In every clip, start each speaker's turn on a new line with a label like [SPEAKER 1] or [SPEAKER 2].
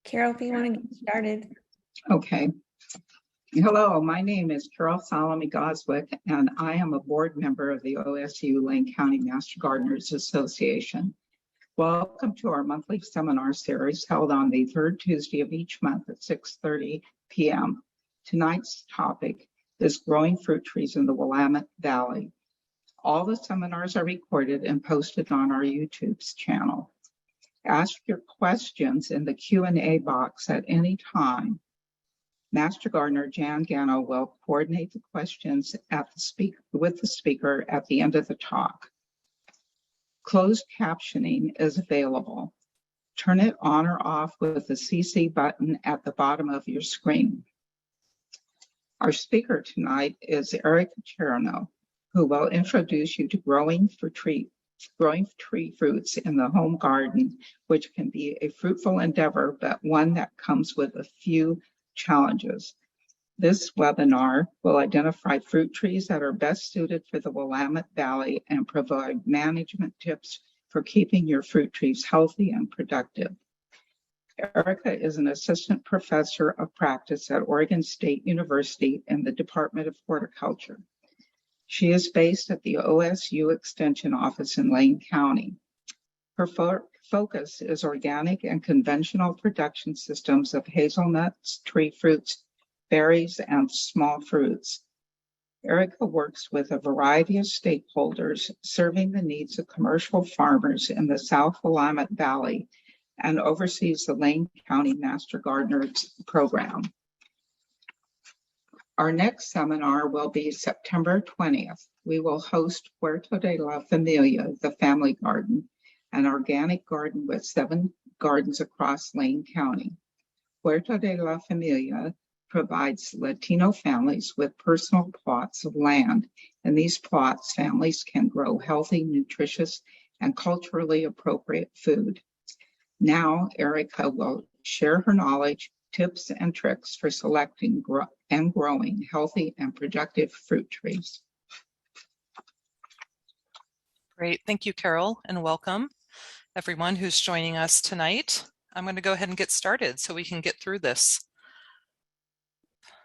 [SPEAKER 1] Carol, if you want to get started.
[SPEAKER 2] Okay. Hello, my name is Carol Salome Goswick, and I am a board member of the OSU Lane County Master Gardeners Association. Welcome to our monthly seminar series held on the third Tuesday of each month at 6:30 p.m. Tonight's topic is growing fruit trees in the Willamette Valley. All the seminars are recorded and posted on our YouTube channel. Ask your questions in the Q&A box at any time. Master Gardener Jan Gano will coordinate the questions with the speaker at the end of the talk. Closed captioning is available. Turn it on or off with the CC button at the bottom of your screen. Our speaker tonight is Chernoh, who will introduce you to growing tree fruits in the home garden, which can be a fruitful endeavor, but one that comes with a few challenges. This webinar will identify fruit trees that are best suited for the Willamette Valley and provide management tips for keeping your fruit trees healthy and productive. Erica is an assistant professor of practice at Oregon State University in the Department of Horticulture. She is based at the OSU Extension office in Lane County. Her focus is organic and conventional production systems of hazelnuts, tree fruits, berries, and small fruits. Erica works with a variety of stakeholders serving the needs of commercial farmers in the South Willamette Valley and oversees the Lane County Master Gardeners program. Our next seminar will be September 20th. We will host Huerto de la Familia, the family garden, an organic garden with 7 gardens across Lane County. Huerto de la Familia provides Latino families with personal plots of land. In these plots, families can grow healthy, nutritious, and culturally appropriate food. Now, Erica will share her knowledge, tips, and tricks for selecting and growing healthy and productive fruit trees.
[SPEAKER 3] Great, thank you, Carol, and welcome everyone who's joining us tonight. I'm going to go ahead and get started so we can get through this.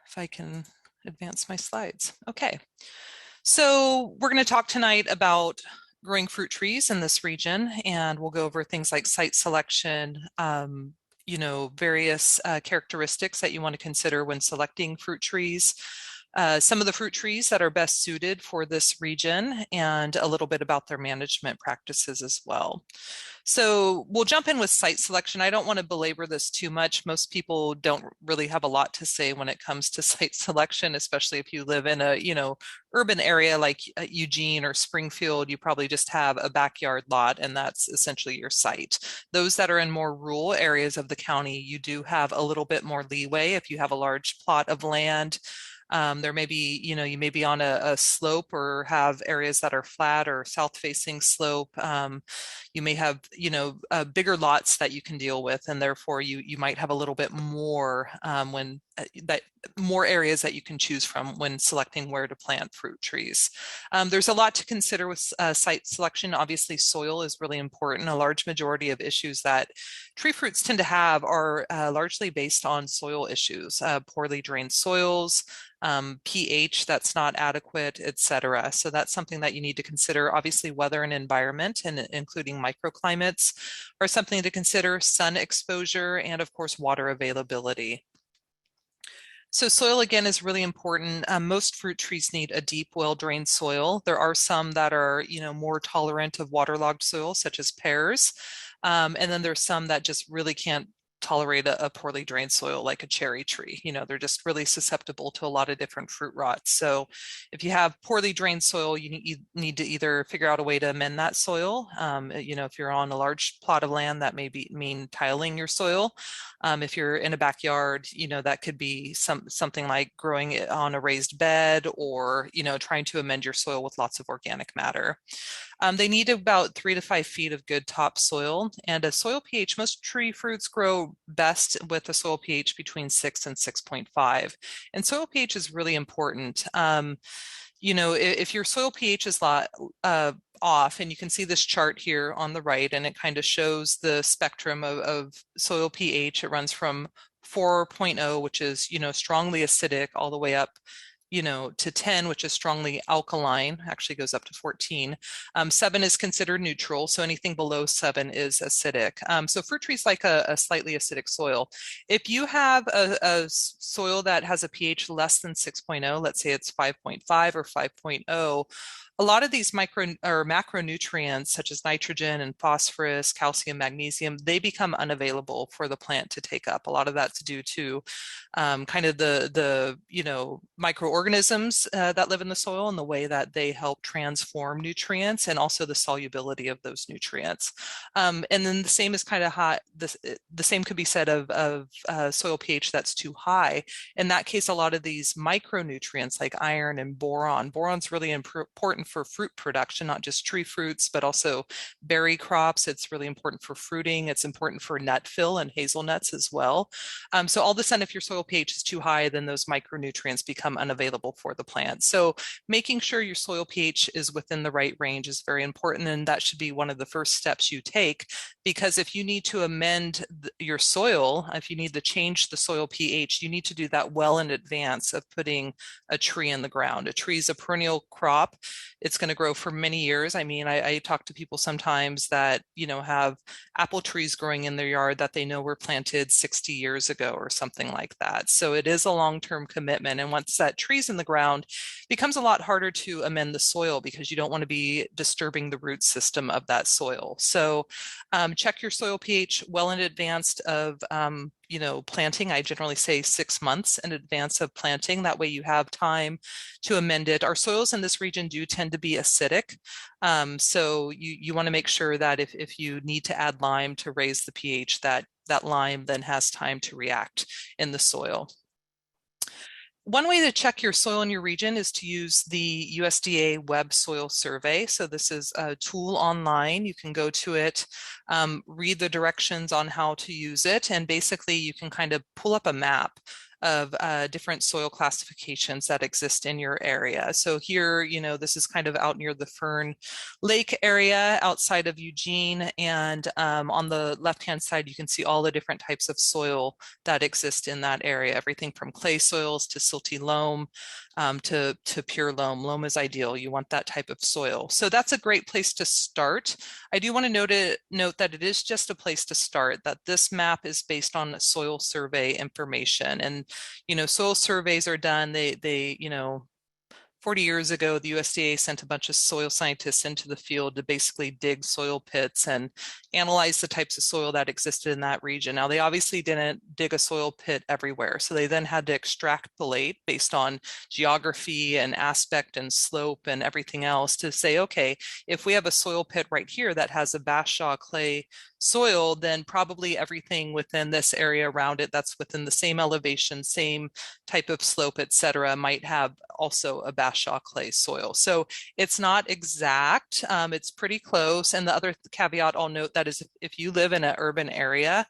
[SPEAKER 3] If I can advance my slides. Okay, so we're going to talk tonight about growing fruit trees in this region, and we'll go over things like site selection, various characteristics that you want to consider when selecting fruit trees, some of the fruit trees that are best suited for this region, and a little bit about their management practices as well. So we'll jump in with site selection. I don't want to belabor this too much. Most people don't really have a lot to say when it comes to site selection, especially if you live in a, urban area like Eugene or Springfield. You probably just have a backyard lot, and that's essentially your site. Those that are in more rural areas of the county, you do have a little bit more leeway if you have a large plot of land. There may be, you may be on a slope or have areas that are flat or south-facing slope. You may have, bigger lots that you can deal with, and therefore you might have a little bit more more areas that you can choose from when selecting where to plant fruit trees. There's a lot to consider with site selection. Obviously, soil is really important. A large majority of issues that tree fruits tend to have are largely based on soil issues, poorly drained soils, pH that's not adequate, etc. So that's something that you need to consider. Obviously, weather and environment, and including microclimates, are something to consider, sun exposure, and of course, water availability. So soil, again, is really important. Most fruit trees need a deep, well-drained soil. There are some that are, more tolerant of waterlogged soil, such as pears. And then there's some that just really can't tolerate a poorly drained soil, like a cherry tree. They're just really susceptible to a lot of different fruit rots. So if you have poorly drained soil, you need to either figure out a way to amend that soil. If you're on a large plot of land, that may mean tiling your soil. If you're in a backyard, that could be something like growing it on a raised bed, or, trying to amend your soil with lots of organic matter. They need about 3 to 5 feet of good topsoil, and a soil pH. Most tree fruits grow best with a soil pH between 6 and 6.5. And soil pH is really important. you know, if your soil pH is off, and you can see this chart here on the right, and it kind of shows the spectrum of soil pH. It runs from 4.0, which is, you know, strongly acidic, all the way up, you know, to 10, which is strongly alkaline, actually goes up to 14. 7 is considered neutral, so anything below 7 is acidic. So fruit trees like a slightly acidic soil. If you have a soil that has a pH less than 6.0, let's say it's 5.5 or 5.0, a lot of these micro or macronutrients such as nitrogen and phosphorus, calcium, magnesium, they become unavailable for the plant to take up. A lot of that's due to kind of the you know, microorganisms that live in the soil and the way that they help transform nutrients, and also the solubility of those nutrients. And then the same is kind of hot. The same could be said of soil pH that's too high. In that case, a lot of these micronutrients like iron and boron. Boron's really important for fruit production, not just tree fruits, but also berry crops. It's really important for fruiting. It's important for nut fill and hazelnuts as well. So all of a sudden, if your soil pH is too high, then those micronutrients become unavailable for the plant. So making sure your soil pH is within the right range is very important, and that should be one of the first steps you take, because if you need to amend your soil, if you need to change the soil pH, you need to do that well in advance of putting a tree in the ground. A tree is a perennial crop. It's going to grow for many years. I mean, I talk to people sometimes that, you know, have apple trees growing in their yard that they know were planted 60 years ago or something like that. So it is a long-term commitment. And once that tree's in the ground, it becomes a lot harder to amend the soil, because you don't want to be disturbing the root system of that soil. So check your soil pH well in advance of you know, planting. I generally say 6 months in advance of planting. That way you have time to amend it. Our soils in this region do tend to be acidic. So you want to make sure that if you need to add lime to raise the pH, that lime then has time to react in the soil. One way to check your soil in your region is to use the USDA Web Soil Survey. So this is a tool online. You can go to it, read the directions on how to use it, and basically you can kind of pull up a map of different soil classifications that exist in your area. So here, you know, this is kind of out near the Fern Lake area outside of Eugene. And on the left-hand side, you can see all the different types of soil that exist in that area, everything from clay soils to silty loam to pure loam. Loam is ideal. You want that type of soil. So that's a great place to start. I do want to note that it is just a place to start, that this map is based on soil survey information. And, you know, soil surveys are done, they you know, 40 years ago, the USDA sent a bunch of soil scientists into the field to basically dig soil pits and analyze the types of soil that existed in that region. Now, they obviously didn't dig a soil pit everywhere, so they then had to extrapolate based on geography and aspect and slope and everything else to say, okay, if we have a soil pit right here that has a bashaw clay soil, then probably everything within this area around it that's within the same elevation, same type of slope, etc., might have also a bashaw clay soil. So it's not exact, it's pretty close. And the other caveat I'll note that is if you live in an urban area,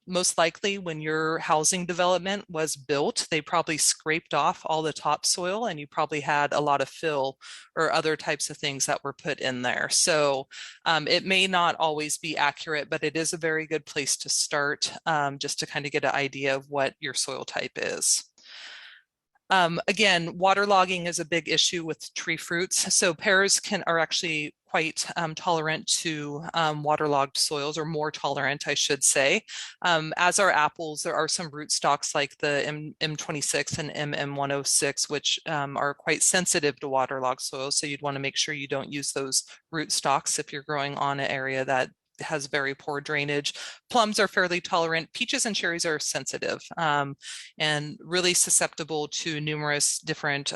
[SPEAKER 3] most likely when your housing development was built, they probably scraped off all the topsoil, and you probably had a lot of fill or other types of things that were put in there. So it may not always be accurate, but it is a very good place to start, just to kind of get an idea of what your soil type is. Again, waterlogging is a big issue with tree fruits. So pears are actually quite tolerant to waterlogged soils, or more tolerant, I should say. As are apples, there are some rootstocks like the M26 and MM106, which are quite sensitive to waterlogged soils. So you'd want to make sure you don't use those rootstocks if you're growing on an area that has very poor drainage. Plums are fairly tolerant. Peaches and cherries are sensitive and really susceptible to numerous different,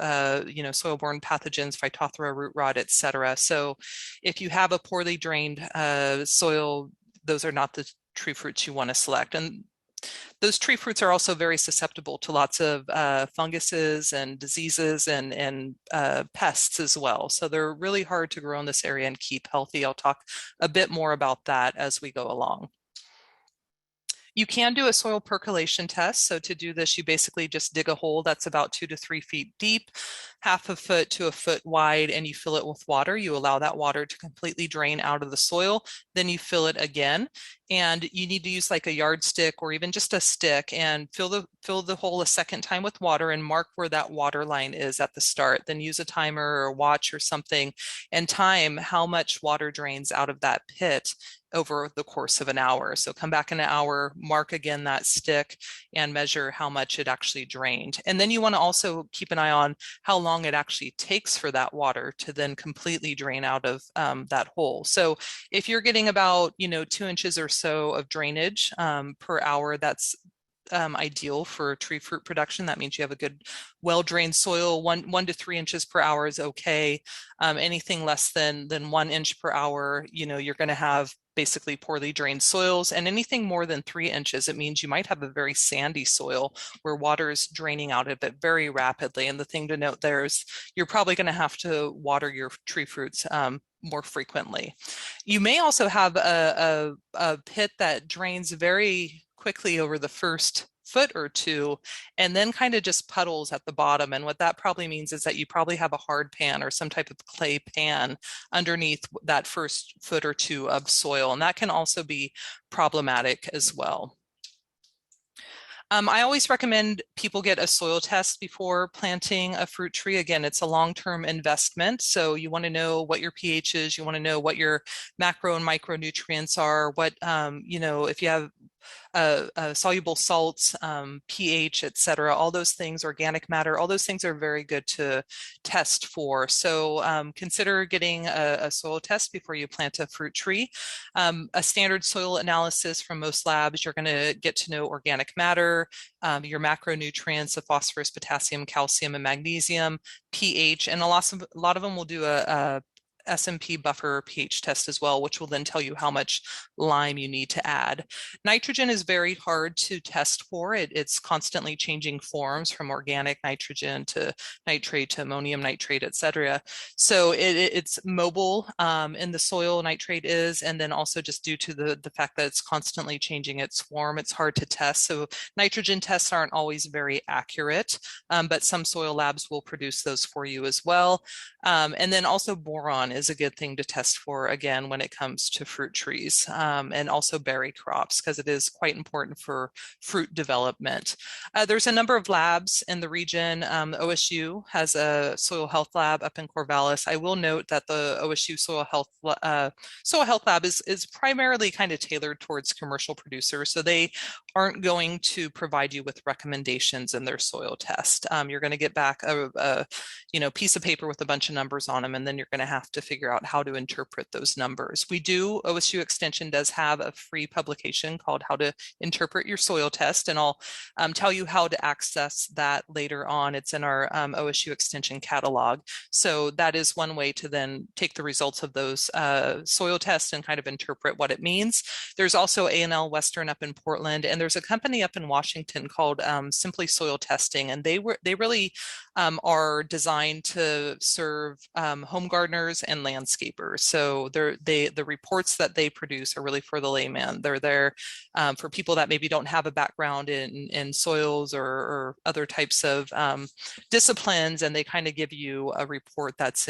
[SPEAKER 3] you know, soil-borne pathogens, Phytophthora, root rot, etc. So if you have a poorly drained soil, those are not the tree fruits you want to select. And those tree fruits are also very susceptible to lots of funguses and diseases and pests as well. So they're really hard to grow in this area and keep healthy. I'll talk a bit more about that as we go along. You can do a soil percolation test. So to do this, you basically just dig a hole that's about 2 to 3 feet deep, half a foot to a foot wide, and you fill it with water. You allow that water to completely drain out of the soil. Then you fill it again. And you need to use like a yardstick or even just a stick and fill the hole a second time with water and mark where that water line is at the start. Then use a timer or a watch or something and time how much water drains out of that pit over the course of an hour. So come back in an hour, mark again that stick and measure how much it actually drained. And then you want to also keep an eye on how long it actually takes for that water to then completely drain out of that hole. So if you're getting about, 2 inches or so of drainage per hour, that's ideal for tree fruit production. That means you have a good, well-drained soil. One to 3 inches per hour is okay. Anything less than 1 inch per hour, you're going to have basically poorly drained soils, and anything more than 3 inches, it means you might have a very sandy soil where water is draining out of it very rapidly. And the thing to note there is you're probably going to have to water your tree fruits more frequently. You may also have a pit that drains very quickly over the first foot or two and then kind of just puddles at the bottom. And what that probably means is that you probably have a hard pan or some type of clay pan underneath that first foot or two of soil. And that can also be problematic as well. I always recommend people get a soil test before planting a fruit tree. Again, it's a long-term investment. So you want to know what your pH is. You want to know what your macro and micronutrients are, what, if you have soluble salts, pH, et cetera, all those things, organic matter, all those things are very good to test for. So consider getting a soil test before you plant a fruit tree. A standard soil analysis from most labs, you're going to get to know organic matter, your macronutrients of phosphorus, potassium, calcium, and magnesium, pH, and a lot of them will do a S&P buffer pH test as well, which will then tell you how much lime you need to add. Nitrogen is very hard to test for. It's constantly changing forms from organic nitrogen to nitrate to ammonium nitrate, et cetera. So it's mobile in the soil, nitrate is, and then also just due to the fact that it's constantly changing its form, it's hard to test. So nitrogen tests aren't always very accurate, but some soil labs will produce those for you as well. And then also boron is a good thing to test for, again, when it comes to fruit trees, and also berry crops, because it is quite important for fruit development. There's a number of labs in the region. OSU has a soil health lab up in Corvallis. I will note that the OSU soil health lab is primarily kind of tailored towards commercial producers, so they aren't going to provide you with recommendations in their soil test. You're going to get back a piece of paper with a bunch of numbers on them, and then you're going to have to figure out how to interpret those numbers. OSU Extension does have a free publication called How to Interpret Your Soil Test, and I'll tell you how to access that later on. It's in our OSU Extension catalog. So that is one way to then take the results of those soil tests and kind of interpret what it means. There's also A&L Western up in Portland, and there's a company up in Washington called Simply Soil Testing, and they really are designed to serve home gardeners and landscapers. So the reports that they produce are really for the layman. They're there for people that maybe don't have a background in soils or other types of disciplines, and they kind of give you a report that's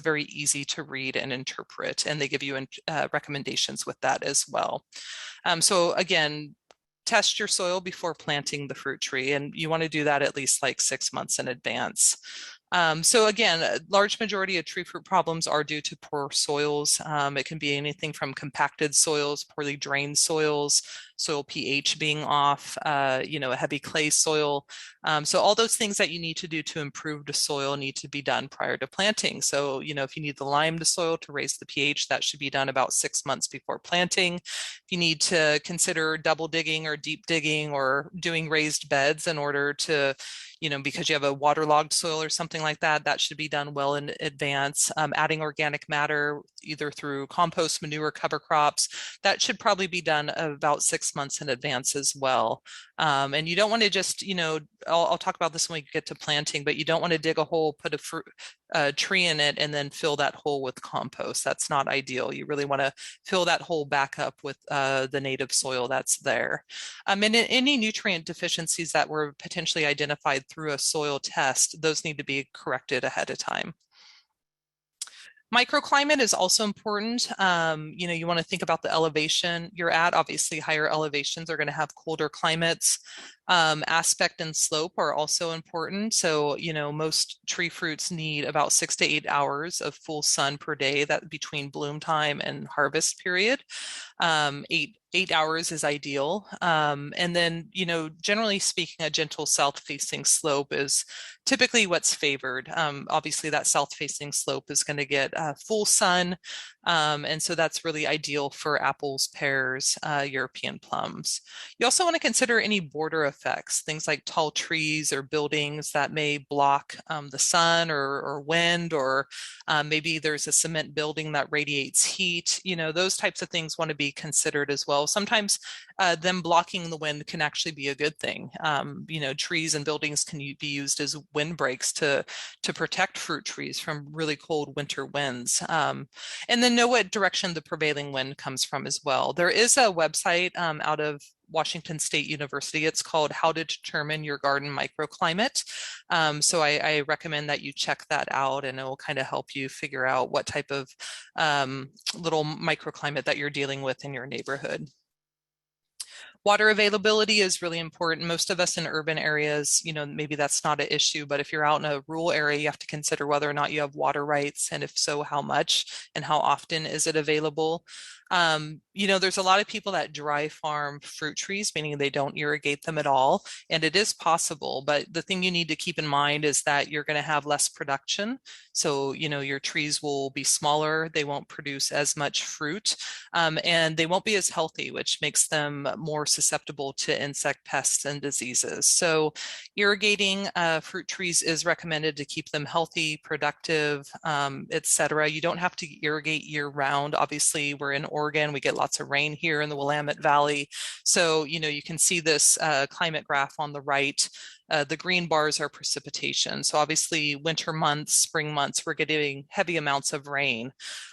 [SPEAKER 3] very easy to read and interpret, and they give you recommendations with that as well. So again, test your soil before planting the fruit tree, and you want to do that at least like 6 months in advance. So again, a large majority of tree fruit problems are due to poor soils. It can be anything from compacted soils, poorly drained soils, soil pH being off, a heavy clay soil. So all those things that you need to do to improve the soil need to be done prior to planting. So, if you need the lime to soil to raise the pH, that should be done about 6 months before planting. If you need to consider double digging or deep digging or doing raised beds in order to, because you have a waterlogged soil or something like that, that should be done well in advance. Adding organic matter, either through compost, manure, cover crops, that should probably be done about 6 months in advance as well. And you don't want to just, I'll talk about this when we get to planting, but you don't want to dig a hole, tree in it and then fill that hole with compost. That's not ideal. You really want to fill that hole back up with the native soil that's there. And any nutrient deficiencies that were potentially identified through a soil test, those need to be corrected ahead of time. Microclimate is also important. You want to think about the elevation you're at. Obviously, higher elevations are going to have colder climates. Aspect and slope are also important. So, most tree fruits need about 6 to 8 hours of full sun per day, that between bloom time and harvest period. 8 hours is ideal. And then, generally speaking, a gentle south-facing slope is typically what's favored. Obviously, that south-facing slope is going to get full sun. And so that's really ideal for apples, pears, European plums. You also want to consider any border effects, things like tall trees or buildings that may block the sun or wind, or maybe there's a cement building that radiates heat. Those types of things want to be considered as well. Sometimes them blocking the wind can actually be a good thing. Trees and buildings can be used as windbreaks to protect fruit trees from really cold winter winds. And then know what direction the prevailing wind comes from as well. There is a website out of Washington State University. It's called How to Determine Your Garden Microclimate. So I recommend that you check that out, and it will kind of help you figure out what type of little microclimate that you're dealing with in your neighborhood. Water availability is really important. Most of us in urban areas, maybe that's not an issue, but if you're out in a rural area, you have to consider whether or not you have water rights, and if so, how much and how often is it available. There's a lot of people that dry farm fruit trees, meaning they don't irrigate them at all, and it is possible, but the thing you need to keep in mind is that you're going to have less production. So, your trees will be smaller, they won't produce as much fruit, and they won't be as healthy, which makes them more susceptible to insect pests and diseases. So irrigating fruit trees is recommended to keep them healthy, productive, etc. You don't have to irrigate year round. Obviously, we're in Oregon, we get lots of rain here in the Willamette Valley. So, you can see this climate graph on the right. The green bars are precipitation. So obviously winter months, spring months, we're getting heavy amounts of rain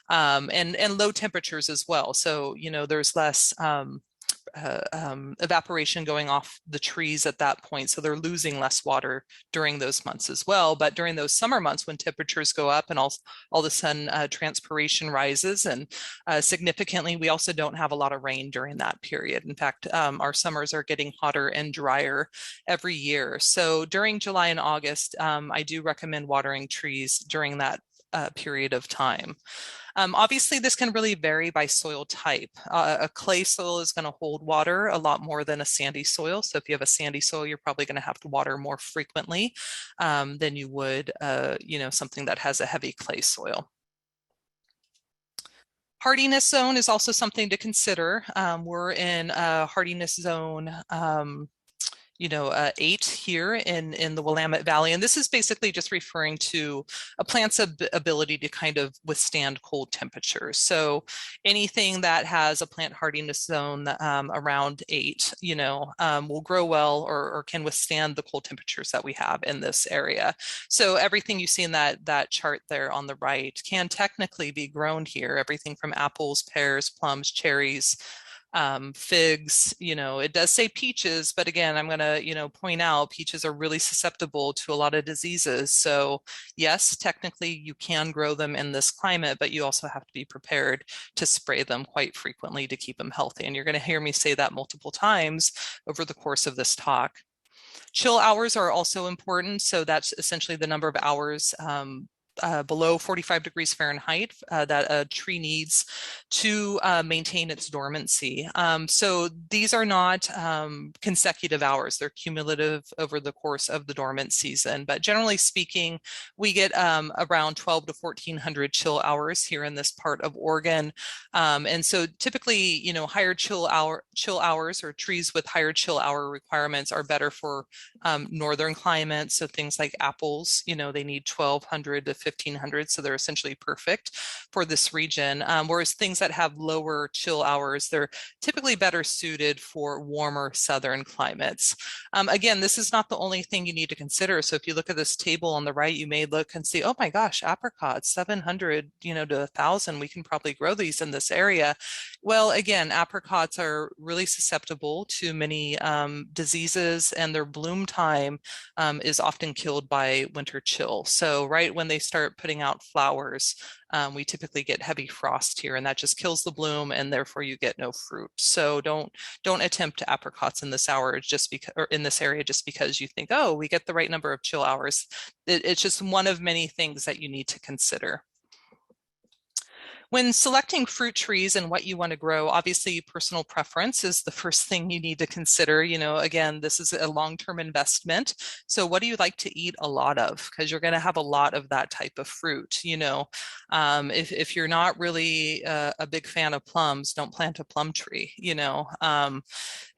[SPEAKER 3] and low temperatures as well. So, there's less evaporation going off the trees at that point. So they're losing less water during those months as well. But during those summer months when temperatures go up and all of a sudden transpiration rises and significantly, we also don't have a lot of rain during that period. In fact, our summers are getting hotter and drier every year. So during July and August, I do recommend watering trees during that period of time. Obviously, this can really vary by soil type. A clay soil is going to hold water a lot more than a sandy soil. So if you have a sandy soil, you're probably going to have to water more frequently than you would, something that has a heavy clay soil. Hardiness zone is also something to consider. We're in a hardiness zone 8 here in the Willamette Valley. And this is basically just referring to a plant's ability to kind of withstand cold temperatures. So anything that has a plant hardiness zone around 8, will grow well or can withstand the cold temperatures that we have in this area. So everything you see in that chart there on the right can technically be grown here. Everything from apples, pears, plums, cherries, figs, it does say peaches, but again, I'm going to, point out peaches are really susceptible to a lot of diseases. So yes, technically you can grow them in this climate, but you also have to be prepared to spray them quite frequently to keep them healthy. And you're going to hear me say that multiple times over the course of this talk. Chill hours are also important. So that's essentially the number of hours below 45 degrees Fahrenheit that a tree needs to maintain its dormancy. So these are not consecutive hours, they're cumulative over the course of the dormant season. But generally speaking, we get around 12 to 1400 chill hours here in this part of Oregon. And so typically, higher chill hours or trees with higher chill hour requirements are better for northern climates. So things like apples, they need 1200 to 1500, so they're essentially perfect for this region. Whereas things that have lower chill hours, they're typically better suited for warmer southern climates. Again, this is not the only thing you need to consider. So if you look at this table on the right, you may look and see, oh my gosh, apricots, 700, to 1,000, we can probably grow these in this area. Well, again, apricots are really susceptible to many diseases, and their bloom time is often killed by winter chill. So right when they start putting out flowers, we typically get heavy frost here, and that just kills the bloom, and therefore you get no fruit. So don't attempt apricots in this hour just because, or in this area, just because you think, oh, we get the right number of chill hours. It's just one of many things that you need to consider. When selecting fruit trees and what you want to grow, obviously personal preference is the first thing you need to consider. Again, this is a long-term investment. So what do you like to eat a lot of? Because you're going to have a lot of that type of fruit. If you're not really a big fan of plums, don't plant a plum tree.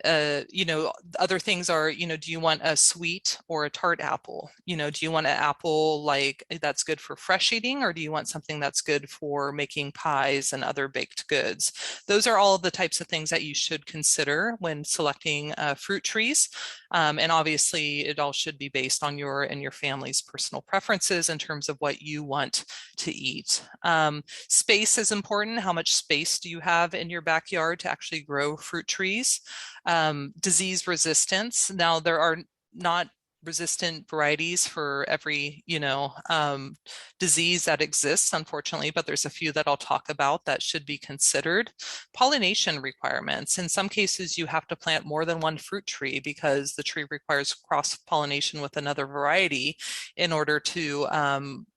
[SPEAKER 3] Other things are, do you want a sweet or a tart apple? Do you want an apple like that's good for fresh eating, or do you want something that's good for making pies and other baked goods? Those are all the types of things that you should consider when selecting fruit trees. And obviously it all should be based on your and your family's personal preferences in terms of what you want to eat. Space is important. How much space do you have in your backyard to actually grow fruit trees? Disease resistance. Now, there are not resistant varieties for every, disease that exists, unfortunately, but there's a few that I'll talk about that should be considered. Pollination requirements. In some cases, you have to plant more than one fruit tree because the tree requires cross-pollination with another variety in order to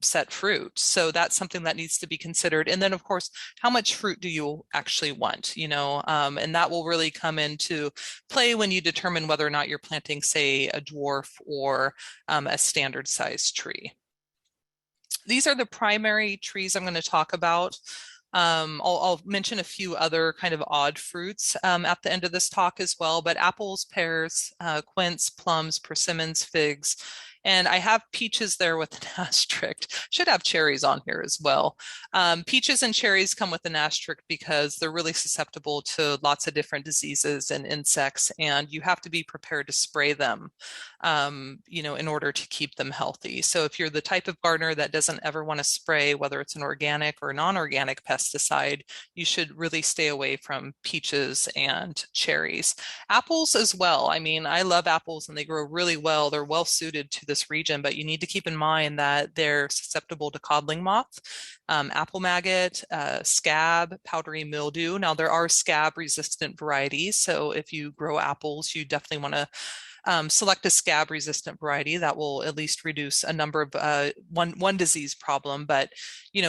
[SPEAKER 3] set fruit. So that's something that needs to be considered. And then, of course, how much fruit do you actually want? And that will really come into play when you determine whether or not you're planting, say, a dwarf or a standard size tree. These are the primary trees I'm going to talk about. I'll mention a few other kind of odd fruits at the end of this talk as well, but apples, pears, quince, plums, persimmons, figs, and I have peaches there with an asterisk. Should have cherries on here as well. Peaches and cherries come with an asterisk because they're really susceptible to lots of different diseases and insects, and you have to be prepared to spray them, in order to keep them healthy. So if you're the type of gardener that doesn't ever want to spray, whether it's an organic or non-organic pesticide, you should really stay away from peaches and cherries. Apples as well. I mean, I love apples and they grow really well. They're well suited to this region, but you need to keep in mind that they're susceptible to codling moth, apple maggot, scab, powdery mildew. Now there are scab resistant varieties. So if you grow apples, you definitely want to select a scab resistant variety that will at least reduce a number of one disease problem. But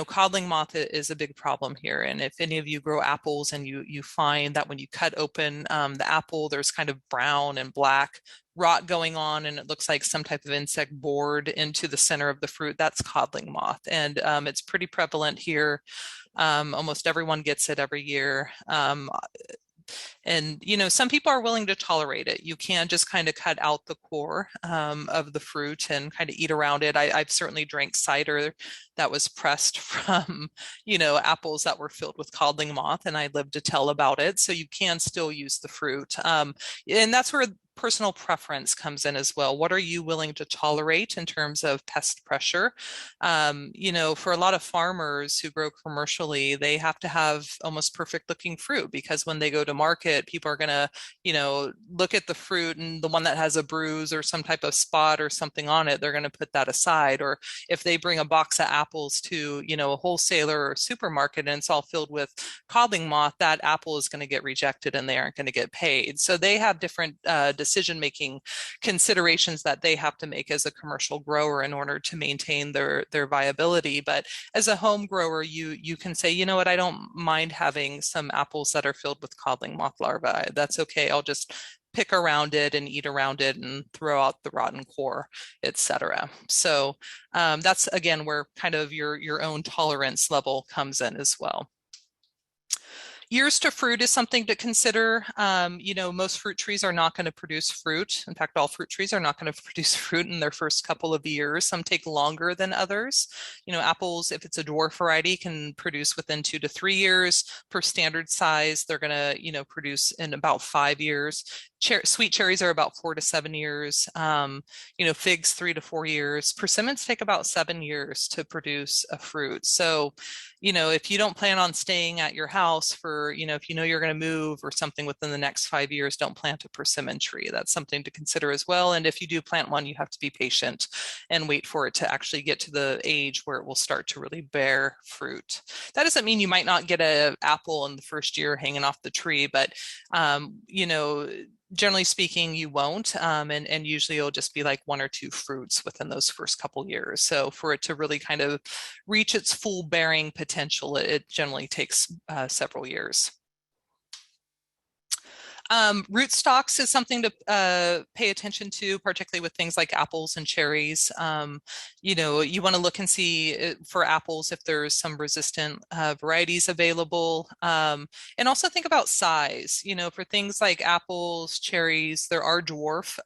[SPEAKER 3] codling moth is a big problem here. And if any of you grow apples and you find that when you cut open the apple, there's kind of brown and black rot going on, and it looks like some type of insect bored into the center of the fruit, that's codling moth. And it's pretty prevalent here. Almost everyone gets it every year. And, some people are willing to tolerate it. You can just kind of cut out the core of the fruit and kind of eat around it. I've certainly drank cider that was pressed from, apples that were filled with codling moth, and I lived to tell about it. So you can still use the fruit. And that's where personal preference comes in as well. What are you willing to tolerate in terms of pest pressure? For a lot of farmers who grow commercially, they have to have almost perfect looking fruit, because when they go to market, people are going to, look at the fruit, and the one that has a bruise or some type of spot or something on it, they're going to put that aside. Or if they bring a box of apples to, a wholesaler or supermarket and it's all filled with codling moth, that apple is going to get rejected and they aren't going to get paid. So they have different decision-making considerations that they have to make as a commercial grower in order to maintain their viability. But as a home grower, you can say, you know what, I don't mind having some apples that are filled with codling moth larvae. That's okay. I'll just pick around it and eat around it and throw out the rotten core, etc. So that's, again, where kind of your own tolerance level comes in as well. Years to fruit is something to consider. You know, most fruit trees are not going to produce fruit. In fact, all fruit trees are not going to produce fruit in their first couple of years. Some take longer than others. You know, apples, if it's a dwarf variety, can produce within 2 to 3 years. For standard size, they're going to, you know, produce in about 5 years. Sweet cherries are about 4 to 7 years. You know, figs 3 to 4 years. Persimmons take about 7 years to produce a fruit. So, you know, if you don't plan on staying at your house for, you know, if you know you're going to move or something within the next 5 years, don't plant a persimmon tree. That's something to consider as well. And if you do plant one, you have to be patient and wait for it to actually get to the age where it will start to really bear fruit. That doesn't mean you might not get an apple in the first year hanging off the tree, but, you know, generally speaking, you won't, and usually it'll just be like 1 or 2 fruits within those first couple years. So for it to really kind of reach its full bearing potential, it generally takes several years. Rootstocks is something to pay attention to, particularly with things like apples and cherries. You know, you want to look and see for apples if there's some resistant varieties available. And also think about size. You know, for things like apples, cherries, there are dwarf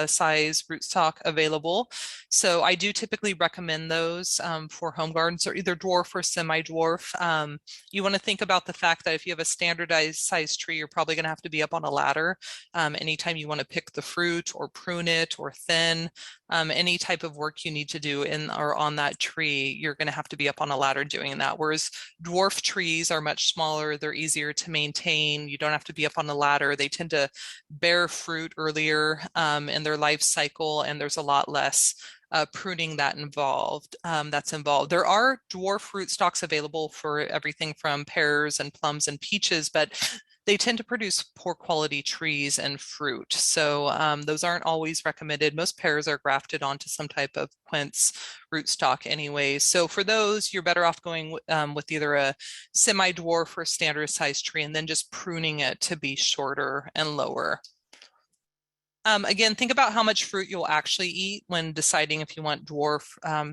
[SPEAKER 3] size rootstock available. So I do typically recommend those for home gardens, or either dwarf or semi-dwarf. You want to think about the fact that if you have a standardized size tree, you're probably going to have to be up on a ladder. Anytime you want to pick the fruit or prune it or thin, any type of work you need to do in or on that tree, you're going to have to be up on a ladder doing that. Whereas dwarf trees are much smaller, they're easier to maintain. You don't have to be up on a ladder. They tend to bear fruit earlier in their life cycle, and there's a lot less pruning that's involved. There are dwarf rootstocks available for everything from pears and plums and peaches, but they tend to produce poor quality trees and fruit. So those aren't always recommended. Most pears are grafted onto some type of quince rootstock anyway. So for those, you're better off going with either a semi-dwarf or standard size tree and then just pruning it to be shorter and lower. Again, think about how much fruit you'll actually eat when deciding if you want dwarf,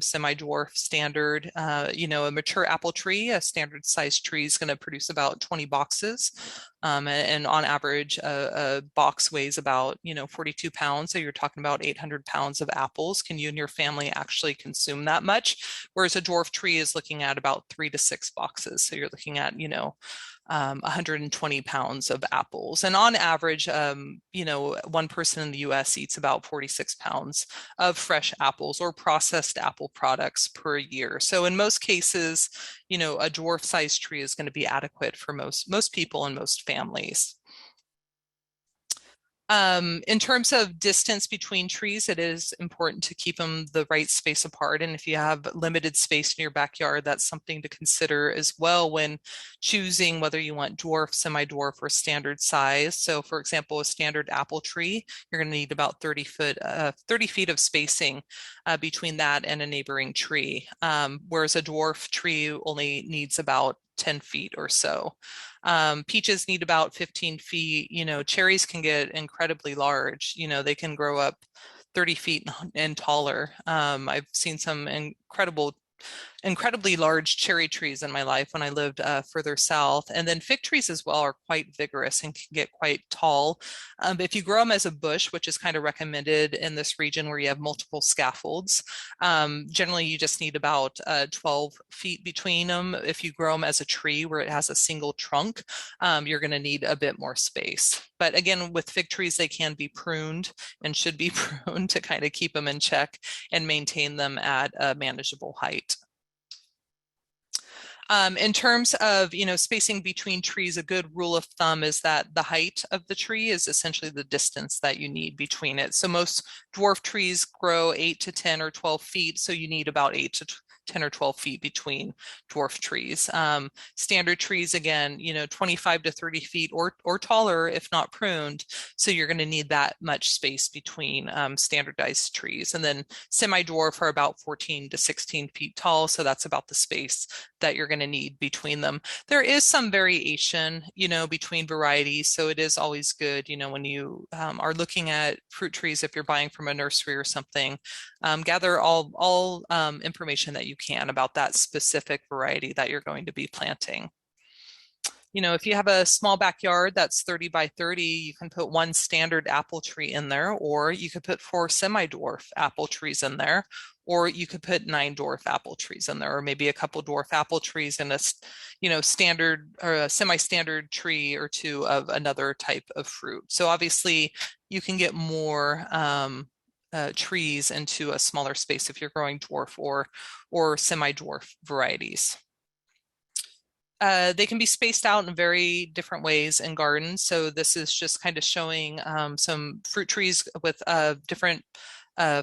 [SPEAKER 3] semi-dwarf, standard. You know, a mature apple tree, a standard size tree is going to produce about 20 boxes. And on average, a box weighs about, you know, 42 pounds. So you're talking about 800 pounds of apples. Can you and your family actually consume that much? Whereas a dwarf tree is looking at about 3 to 6 boxes. So you're looking at, you know, 120 pounds of apples. And on average, you know, one person in the US eats about 46 pounds of fresh apples or processed apple products per year. So in most cases, you know, a dwarf sized tree is going to be adequate for most people and most families. In terms of distance between trees, it is important to keep them the right space apart. And if you have limited space in your backyard, that's something to consider as well when choosing whether you want dwarf, semi-dwarf, or standard size. So for example, a standard apple tree, you're going to need about 30 feet of spacing between that and a neighboring tree, whereas a dwarf tree only needs about 10 feet or so. Peaches need about 15 feet. You know, cherries can get incredibly large. You know, they can grow up 30 feet and taller. I've seen some incredibly large cherry trees in my life when I lived further south. And then fig trees as well are quite vigorous and can get quite tall. If you grow them as a bush, which is kind of recommended in this region where you have multiple scaffolds, generally you just need about 12 feet between them. If you grow them as a tree where it has a single trunk, you're going to need a bit more space. But again, with fig trees, they can be pruned and should be pruned to kind of keep them in check and maintain them at a manageable height. In terms of, you know, spacing between trees, a good rule of thumb is that the height of the tree is essentially the distance that you need between it. So most dwarf trees grow 8 to 10 or 12 feet, so you need about 8 to 10 or 12 feet between dwarf trees. Standard trees, again, you know, 25 to 30 feet or taller if not pruned. So you're going to need that much space between standardized trees. And then semi-dwarf are about 14 to 16 feet tall. So that's about the space that you're going to need between them. There is some variation, you know, between varieties. So it is always good, you know, when you are looking at fruit trees, if you're buying from a nursery or something, gather all information that you can about that specific variety that you're going to be planting. You know, if you have a small backyard that's 30 by 30, you can put one standard apple tree in there, or you could put 4 semi-dwarf apple trees in there, or you could put 9 dwarf apple trees in there, or maybe a couple dwarf apple trees and a, standard or a semi-standard tree or two of another type of fruit. So obviously you can get more trees into a smaller space if you're growing dwarf or semi-dwarf varieties. They can be spaced out in very different ways in gardens. So this is just kind of showing some fruit trees with different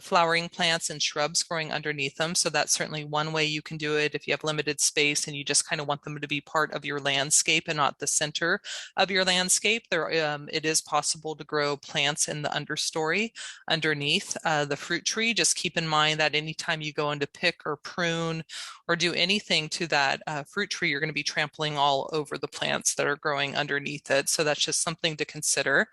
[SPEAKER 3] flowering plants and shrubs growing underneath them. So that's certainly one way you can do it if you have limited space and you just kind of want them to be part of your landscape and not the center of your landscape. It is possible to grow plants in the understory underneath the fruit tree. Just keep in mind that anytime you go in to pick or prune or do anything to that fruit tree, you're going to be trampling all over the plants that are growing underneath it. So that's just something to consider.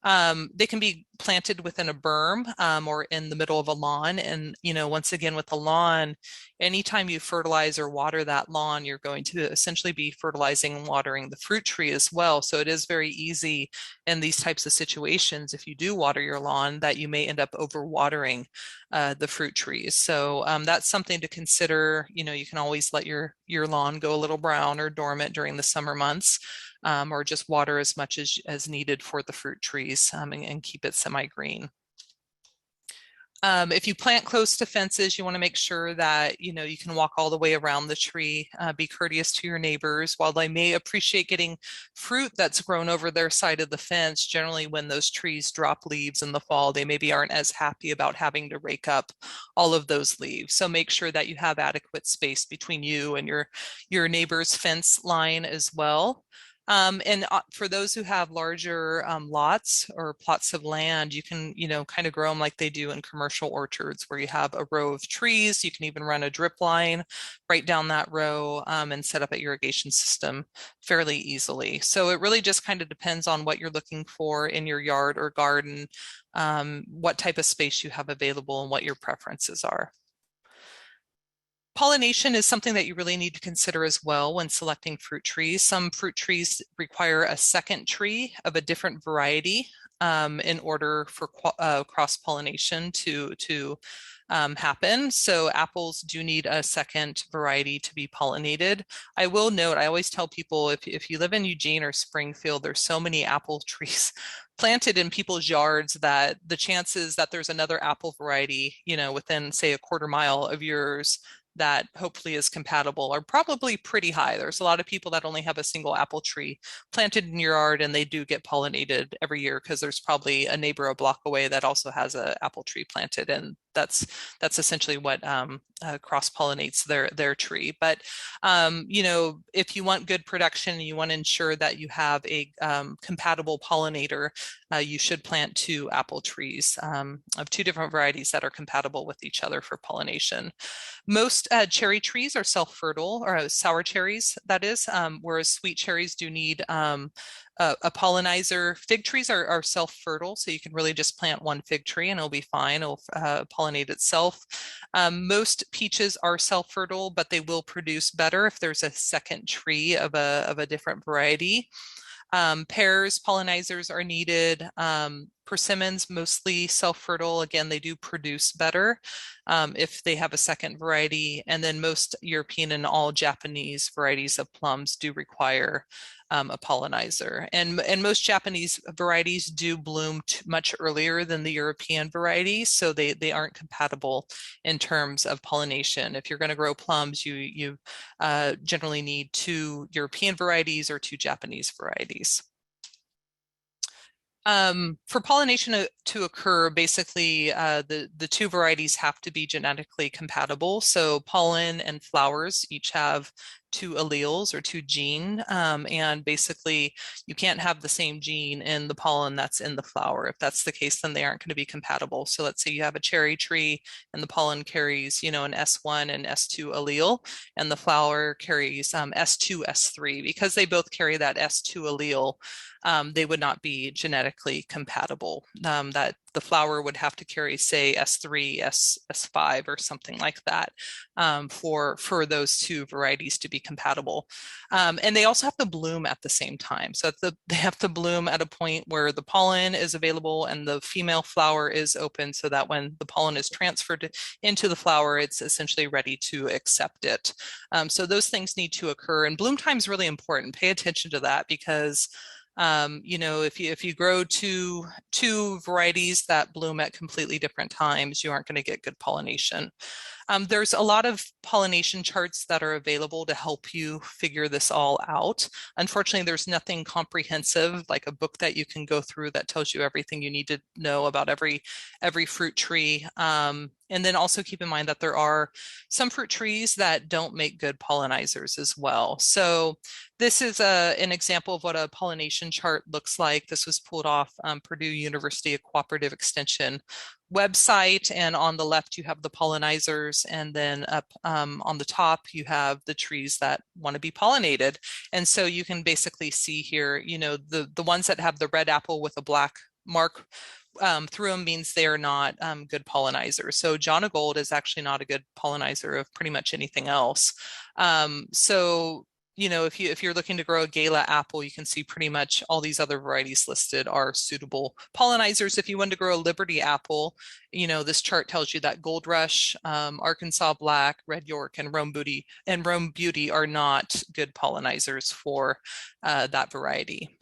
[SPEAKER 3] They can be planted within a berm or in the middle of a lawn. And, once again, with the lawn, anytime you fertilize or water that lawn, you're going to essentially be fertilizing and watering the fruit tree as well. So it is very easy in these types of situations, if you do water your lawn, that you may end up overwatering the fruit trees. So that's something to consider. You can always let your lawn go a little brown or dormant during the summer months. Or just water as much as needed for the fruit trees and keep it semi-green. If you plant close to fences, you want to make sure that you can walk all the way around the tree. Be courteous to your neighbors. While they may appreciate getting fruit that's grown over their side of the fence, generally when those trees drop leaves in the fall, they maybe aren't as happy about having to rake up all of those leaves. So make sure that you have adequate space between you and your neighbor's fence line as well. And for those who have larger lots or plots of land, you can, kind of grow them like they do in commercial orchards where you have a row of trees. You can even run a drip line right down that row and set up an irrigation system fairly easily. So it really just kind of depends on what you're looking for in your yard or garden, what type of space you have available and what your preferences are. Pollination is something that you really need to consider as well when selecting fruit trees. Some fruit trees require a second tree of a different variety in order for cross-pollination to happen. So apples do need a second variety to be pollinated. I will note, I always tell people if you live in Eugene or Springfield, there's so many apple trees planted in people's yards that the chances that there's another apple variety, within say a quarter mile of yours that hopefully is compatible are probably pretty high. There's a lot of people that only have a single apple tree planted in your yard and they do get pollinated every year because there's probably a neighbor a block away that also has an apple tree planted, and that's essentially what cross-pollinates their tree. But if you want good production, you want to ensure that you have a compatible pollinator, you should plant 2 apple trees of 2 different varieties that are compatible with each other for pollination. Most cherry trees are self-fertile, or sour cherries, that is, whereas sweet cherries do need a pollinizer. Fig trees are self-fertile, so you can really just plant 1 fig tree and it'll be fine. It'll pollinate itself. Most peaches are self-fertile, but they will produce better if there's a second tree of a different variety. Pears, pollinizers are needed. Persimmons, mostly self-fertile. Again, they do produce better if they have a second variety. And then most European and all Japanese varieties of plums do require a pollinizer. And most Japanese varieties do bloom much earlier than the European varieties, so they aren't compatible in terms of pollination. If you're going to grow plums, you generally need 2 European varieties or 2 Japanese varieties. For pollination to occur, basically the 2 varieties have to be genetically compatible. So pollen and flowers each have 2 alleles or 2 gene, and basically you can't have the same gene in the pollen that's in the flower. If that's the case, then they aren't going to be compatible. So let's say you have a cherry tree and the pollen carries, an S1 and S2 allele, and the flower carries S2, S3. Because they both carry that S2 allele, they would not be genetically compatible. That the flower would have to carry, say, S3, S5, or something like that for those 2 varieties to be be compatible. And they also have to bloom at the same time. So they have to bloom at a point where the pollen is available and the female flower is open, so that when the pollen is transferred into the flower, it's essentially ready to accept it. So those things need to occur, and bloom time is really important. Pay attention to that, because if you grow two varieties that bloom at completely different times, you aren't going to get good pollination. There's a lot of pollination charts that are available to help you figure this all out. Unfortunately, there's nothing comprehensive, like a book that you can go through that tells you everything you need to know about every fruit tree. And then also keep in mind that there are some fruit trees that don't make good pollinizers as well. So this is an example of what a pollination chart looks like. This was pulled off Purdue University Cooperative Extension website, and on the left you have the pollinizers, and then up on the top you have the trees that want to be pollinated. And so you can basically see here, the ones that have the red apple with a black mark through them means they are not good pollinizers. So Jonagold is actually not a good pollinizer of pretty much anything else. If you're looking to grow a gala apple, you can see pretty much all these other varieties listed are suitable pollinizers. If you want to grow a Liberty apple, this chart tells you that Gold Rush, Arkansas Black, Red York, and Rome Beauty are not good pollinizers for that variety.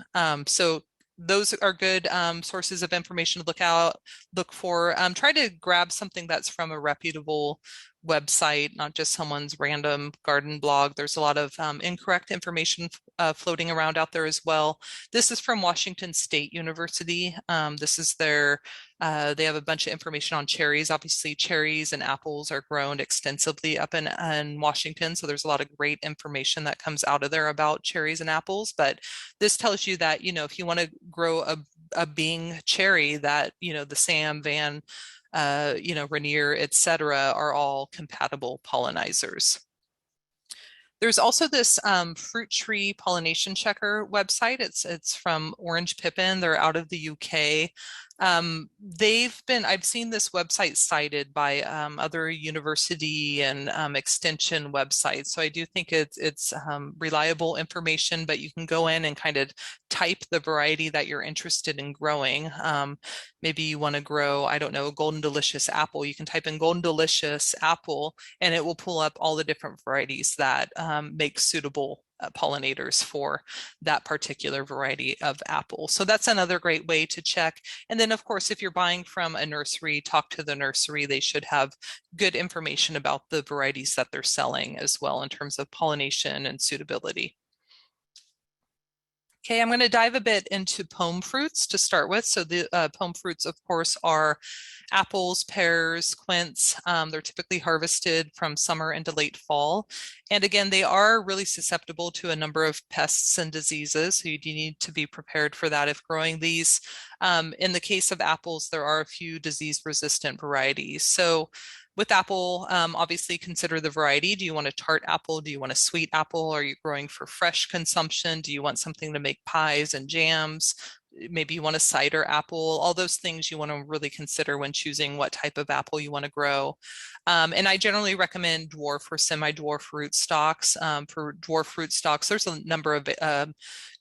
[SPEAKER 3] So those are good sources of information to look for. Try to grab something that's from a reputable website, not just someone's random garden blog. There's a lot of incorrect information floating around out there as well. This is from Washington State University. This is they have a bunch of information on cherries. Obviously, cherries and apples are grown extensively up in Washington, so there's a lot of great information that comes out of there about cherries and apples. But this tells you that, if you want to grow a Bing cherry, that, the Sam, Van, Rainier, etc., are all compatible pollinizers. There's also this fruit tree pollination checker website. It's from Orange Pippin. They're out of the UK. I've seen this website cited by other university and extension websites. So I do think it's reliable information, but you can go in and kind of type the variety that you're interested in growing. Maybe you want to grow, I don't know, a Golden Delicious apple. You can type in Golden Delicious apple, and it will pull up all the different varieties that make suitable pollinators for that particular variety of apple. So that's another great way to check. And then, of course, if you're buying from a nursery, talk to the nursery. They should have good information about the varieties that they're selling as well in terms of pollination and suitability. Okay, I'm going to dive a bit into pome fruits to start with. So the pome fruits, of course, are apples, pears, quince. They're typically harvested from summer into late fall. And again, they are really susceptible to a number of pests and diseases. So you do need to be prepared for that if growing these. In the case of apples, there are a few disease-resistant varieties. So with apple, obviously consider the variety. Do you want a tart apple? Do you want a sweet apple? Are you growing for fresh consumption? Do you want something to make pies and jams? Maybe you want a cider apple. All those things you want to really consider when choosing what type of apple you want to grow. And I generally recommend dwarf or semi-dwarf rootstocks. For dwarf rootstocks, there's a number of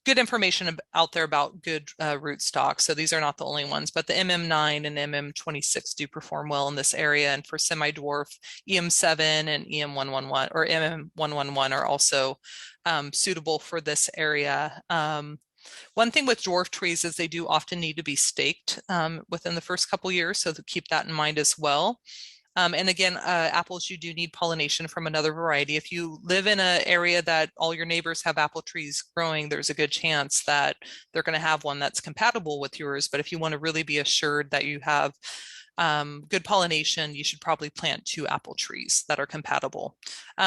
[SPEAKER 3] good information out there about good rootstocks. So these are not the only ones, but the MM9 and MM26 do perform well in this area. And for semi-dwarf, EM7 and EM111 or MM111 are also suitable for this area. One thing with dwarf trees is they do often need to be staked within the first couple years, so to keep that in mind as well. And again, apples, you do need pollination from another variety. If you live in an area that all your neighbors have apple trees growing, there's a good chance that they're going to have one that's compatible with yours. But if you want to really be assured that you have good pollination, you should probably plant 2 apple trees that are compatible.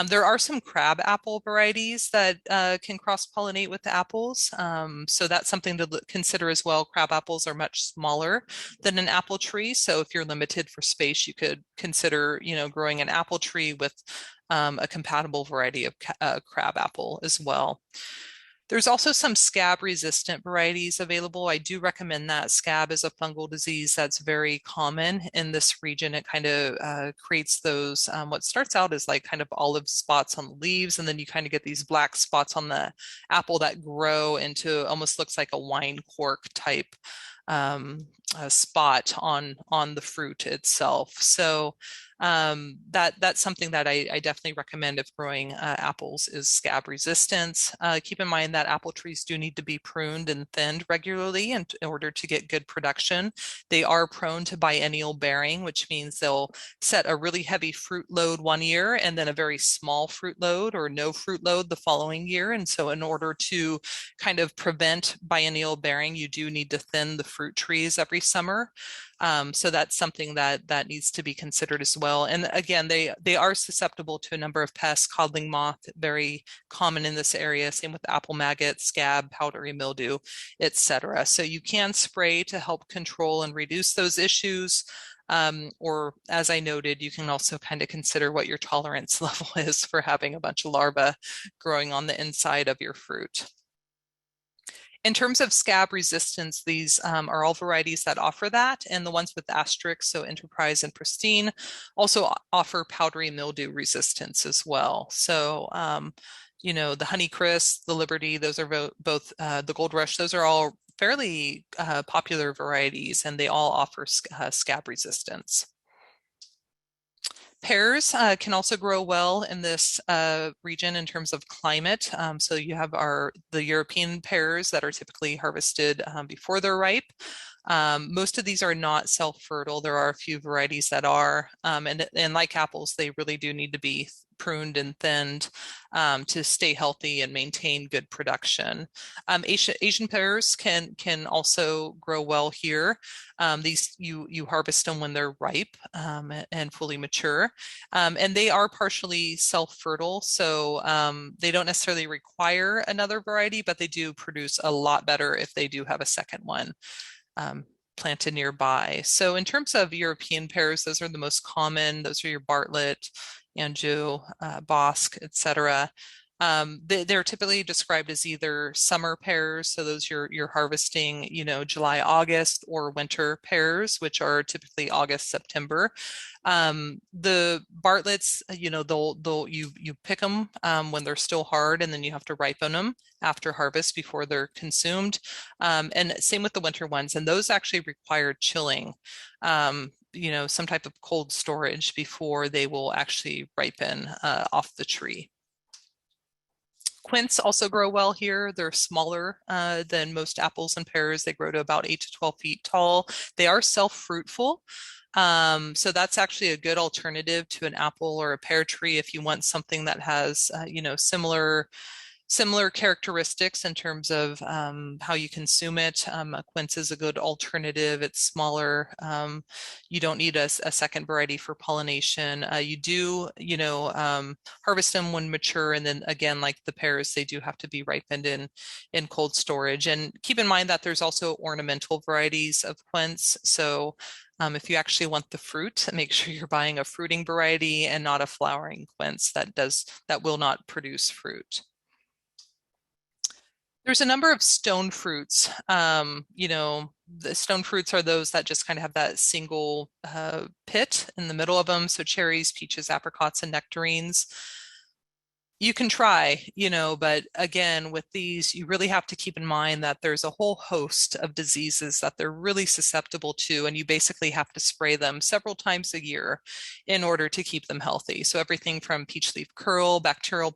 [SPEAKER 3] There are some crab apple varieties that can cross-pollinate with the apples. So that's something to consider as well. Crab apples are much smaller than an apple tree. So if you're limited for space, you could consider, growing an apple tree with a compatible variety of crab apple as well. There's also some scab resistant varieties available. I do recommend that. Scab is a fungal disease that's very common in this region. It kind of creates those, what starts out as like kind of olive spots on the leaves, and then you kind of get these black spots on the apple that grow into almost looks like a wine cork type spot on the fruit itself. So that's something that I definitely recommend if growing apples is scab resistance. Keep in mind that apple trees do need to be pruned and thinned regularly in order to get good production. They are prone to biennial bearing, which means they'll set a really heavy fruit load one year and then a very small fruit load or no fruit load the following year. And so in order to kind of prevent biennial bearing, you do need to thin the fruit trees every summer. So that's something that needs to be considered as well. And again, they are susceptible to a number of pests, codling moth, very common in this area, same with apple maggot, scab, powdery mildew, etc. So you can spray to help control and reduce those issues. Or as I noted, you can also kind of consider what your tolerance level is for having a bunch of larvae growing on the inside of your fruit. In terms of scab resistance, these are all varieties that offer that, and the ones with asterisks, so Enterprise and Pristine, also offer powdery mildew resistance as well. So, you know, the Honeycrisp, the Liberty, those are both the Gold Rush, those are all fairly popular varieties, and they all offer scab resistance. Pears can also grow well in this region in terms of climate. So you have the European pears that are typically harvested before they're ripe. Most of these are not self-fertile. There are a few varieties that are, and like apples, they really do need to be pruned and thinned to stay healthy and maintain good production. Asian pears can also grow well here. These you harvest them when they're ripe and fully mature, and they are partially self-fertile, so they don't necessarily require another variety, but they do produce a lot better if they do have a second one planted nearby. So in terms of European pears, those are the most common. Those are your Bartlett, Anjou, Bosc, etc. They're typically described as either summer pears, so those you're harvesting, you know, July, August, or winter pears, which are typically August, September. The Bartletts, you know, you pick them when they're still hard, and then you have to ripen them after harvest before they're consumed. And same with the winter ones, and those actually require chilling. You know, some type of cold storage before they will actually ripen off the tree. Quince also grow well here. They're smaller than most apples and pears. They grow to about 8 to 12 feet tall. They are self-fruitful. So that's actually a good alternative to an apple or a pear tree if you want something that has, you know, similar characteristics in terms of how you consume it. A quince is a good alternative. It's smaller. You don't need a second variety for pollination. You do, you know, harvest them when mature, and then again, like the pears, they do have to be ripened in cold storage. And keep in mind that there's also ornamental varieties of quince. So if you actually want the fruit, make sure you're buying a fruiting variety and not a flowering quince that will not produce fruit. There's a number of stone fruits. You know, the stone fruits are those that just kind of have that single pit in the middle of them. So cherries, peaches, apricots, and nectarines. You can try, you know, but again, with these, you really have to keep in mind that there's a whole host of diseases that they're really susceptible to, and you basically have to spray them several times a year in order to keep them healthy. So everything from peach leaf curl, bacterial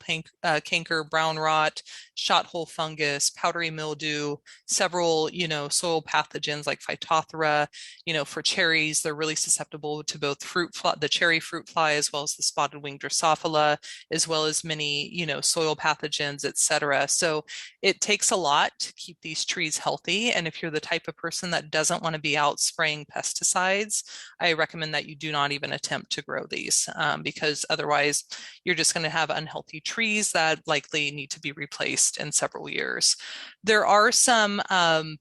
[SPEAKER 3] canker, brown rot, shot hole fungus, powdery mildew, several, you know, soil pathogens like Phytophthora. You know, for cherries, they're really susceptible to both the cherry fruit fly, as well as the spotted winged Drosophila, as well as many, you know, soil pathogens, etc. So it takes a lot to keep these trees healthy. And if you're the type of person that doesn't want to be out spraying pesticides, I recommend that you do not even attempt to grow these because otherwise you're just going to have unhealthy trees that likely need to be replaced in several years. There are some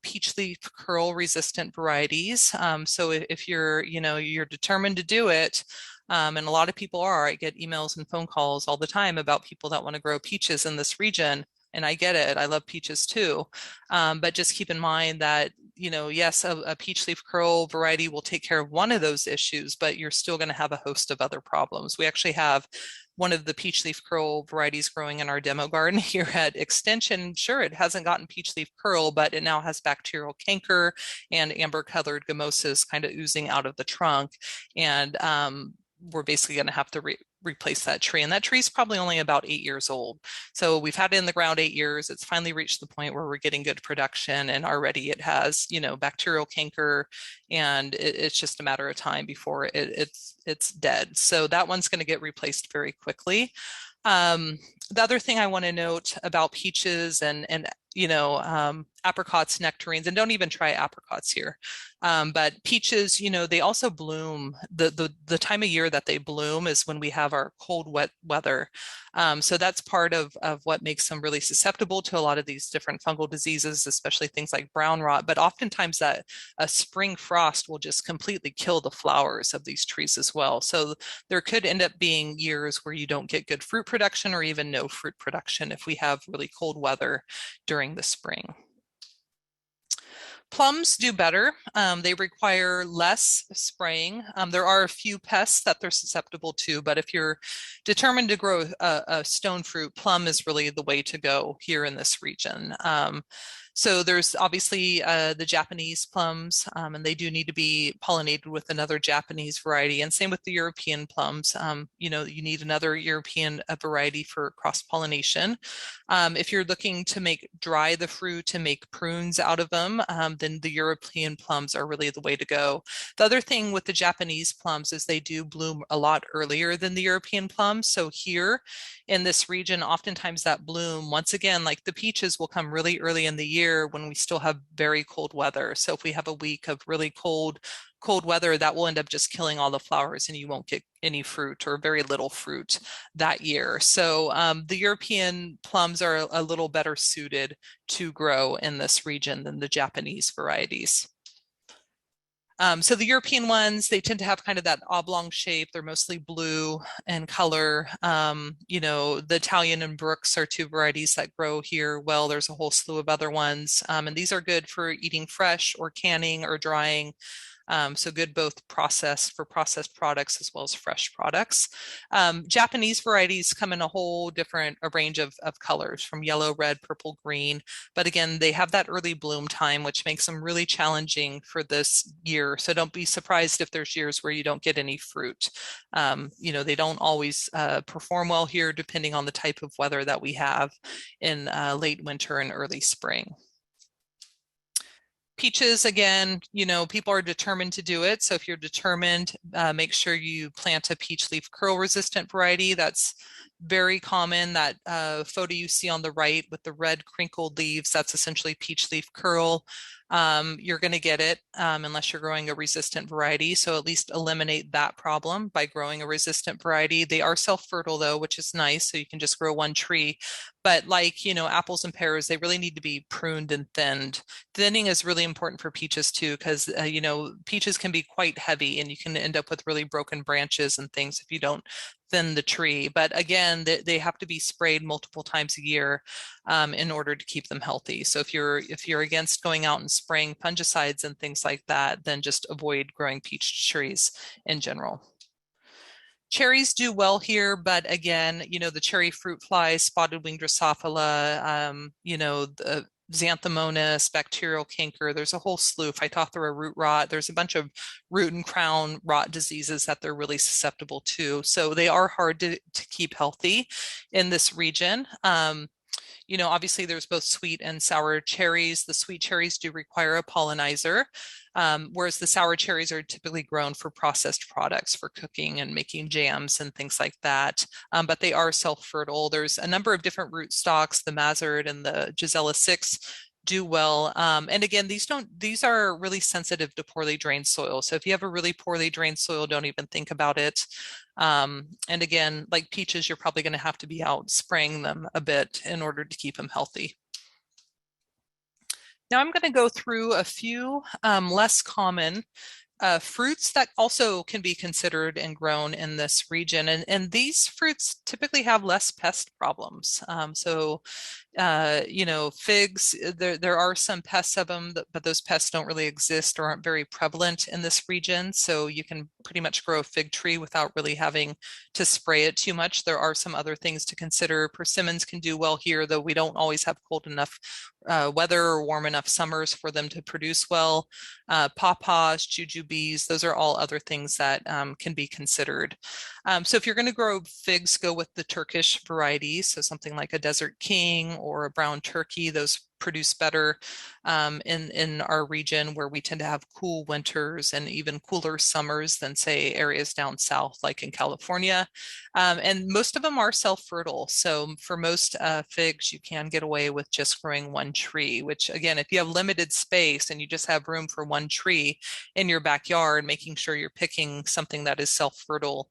[SPEAKER 3] peach leaf curl resistant varieties. So if you're, you know, you're determined to do it, and a lot of people are. I get emails and phone calls all the time about people that want to grow peaches in this region. And I get it, I love peaches too. But just keep in mind that, yes, a peach leaf curl variety will take care of one of those issues, but you're still going to have a host of other problems. We actually have one of the peach leaf curl varieties growing in our demo garden here at Extension. Sure, it hasn't gotten peach leaf curl, but it now has bacterial canker and amber colored gummosis kind of oozing out of the trunk. And we're basically going to have to replace that tree. And that tree is probably only about 8 years old. So we've had it in the ground 8 years. It's finally reached the point where we're getting good production, and already it has, bacterial canker, and it's just a matter of time before it's dead. So that one's going to get replaced very quickly. The other thing I want to note about peaches and apricots, nectarines, and don't even try apricots here. But peaches, they also bloom. The time of year that they bloom is when we have our cold, wet weather. So that's part of what makes them really susceptible to a lot of these different fungal diseases, especially things like brown rot. But oftentimes that a spring frost will just completely kill the flowers of these trees as well. So there could end up being years where you don't get good fruit production or even no fruit production if we have really cold weather during the spring. Plums do better. They require less spraying. There are a few pests that they're susceptible to, but if you're determined to grow a stone fruit, plum is really the way to go here in this region. So there's obviously the Japanese plums, and they do need to be pollinated with another Japanese variety, and same with the European plums. You need another European variety for cross-pollination. If you're looking to dry the fruit to make prunes out of them, then the European plums are really the way to go. The other thing with the Japanese plums is they do bloom a lot earlier than the European plums. So here in this region, oftentimes that bloom, once again, like the peaches, will come really early in the year when we still have very cold weather. So if we have a week of really cold weather, that will end up just killing all the flowers, and you won't get any fruit or very little fruit that year. So the European plums are a little better suited to grow in this region than the Japanese varieties. So the European ones, they tend to have kind of that oblong shape. They're mostly blue in color. The Italian and Brooks are two varieties that grow here well. There's a whole slew of other ones. And these are good for eating fresh or canning or drying. So good both processed products as well as fresh products. Japanese varieties come in a whole different range of colors, from yellow, red, purple, green. But again, they have that early bloom time, which makes them really challenging for this year. So don't be surprised if there's years where you don't get any fruit. They don't always perform well here, depending on the type of weather that we have in late winter and early spring. Peaches, again, people are determined to do it. So if you're determined, make sure you plant a peach leaf curl resistant variety. That's very common. That photo you see on the right with the red crinkled leaves, that's essentially peach leaf curl. You're going to get it unless you're growing a resistant variety. So at least eliminate that problem by growing a resistant variety. They are self-fertile though, which is nice. So you can just grow one tree. But like, apples and pears, they really need to be pruned and thinned. Thinning is really important for peaches too, because, peaches can be quite heavy, and you can end up with really broken branches and things if you don't thin the tree. But again, they have to be sprayed multiple times a year in order to keep them healthy. So if you're against going out and spraying fungicides and things like that, then just avoid growing peach trees in general. Cherries do well here, but again, the cherry fruit fly, spotted winged Drosophila, the Xanthomonas, bacterial canker, there's a whole slew. Phytophthora root rot, there's a bunch of root and crown rot diseases that they're really susceptible to. So they are hard to keep healthy in this region. Obviously there's both sweet and sour cherries. The sweet cherries do require a pollinizer, whereas the sour cherries are typically grown for processed products, for cooking and making jams and things like that. But they are self-fertile. There's a number of different rootstocks, the Mazard and the Gisela 6 do well. And again, these are really sensitive to poorly drained soil. So if you have a really poorly drained soil, don't even think about it. And again, like peaches, you're probably going to have to be out spraying them a bit in order to keep them healthy. Now I'm going to go through a few less common fruits that also can be considered and grown in this region. And these fruits typically have less pest problems. So Figs, there are some pests of them, but those pests don't really exist or aren't very prevalent in this region. So you can pretty much grow a fig tree without really having to spray it too much. There are some other things to consider. Persimmons can do well here, though we don't always have cold enough weather or warm enough summers for them to produce well. Pawpaws, jujubes, those are all other things that can be considered. So if you're going to grow figs, go with the Turkish varieties. So something like a Desert King or a brown turkey, those produce better in our region where we tend to have cool winters and even cooler summers than say areas down south like in California. And most of them are self-fertile. So for most figs, you can get away with just growing one tree, which again, if you have limited space and you just have room for one tree in your backyard, making sure you're picking something that is self-fertile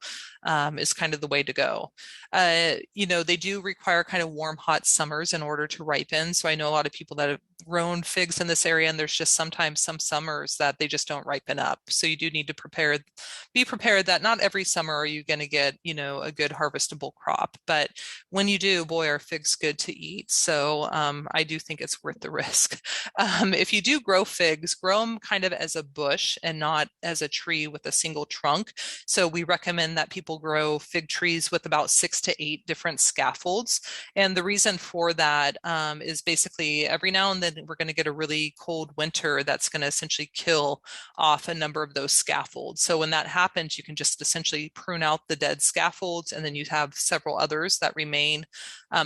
[SPEAKER 3] is kind of the way to go. They do require kind of warm, hot summers in order to ripen. So I know a lot of people that have grown figs in this area, and there's just sometimes some summers that they just don't ripen up. So you do need to be prepared that not every summer are you going to get, a good harvestable crop. But when you do, boy, are figs good to eat. So I do think it's worth the risk. If you do grow figs, grow them kind of as a bush and not as a tree with a single trunk. So we recommend that people grow fig trees with about 6 to 8 different scaffolds. And the reason for that is basically every now and then we're going to get a really cold winter that's going to essentially kill off a number of those scaffolds. So when that happens, you can just essentially prune out the dead scaffolds, and then you have several others that remain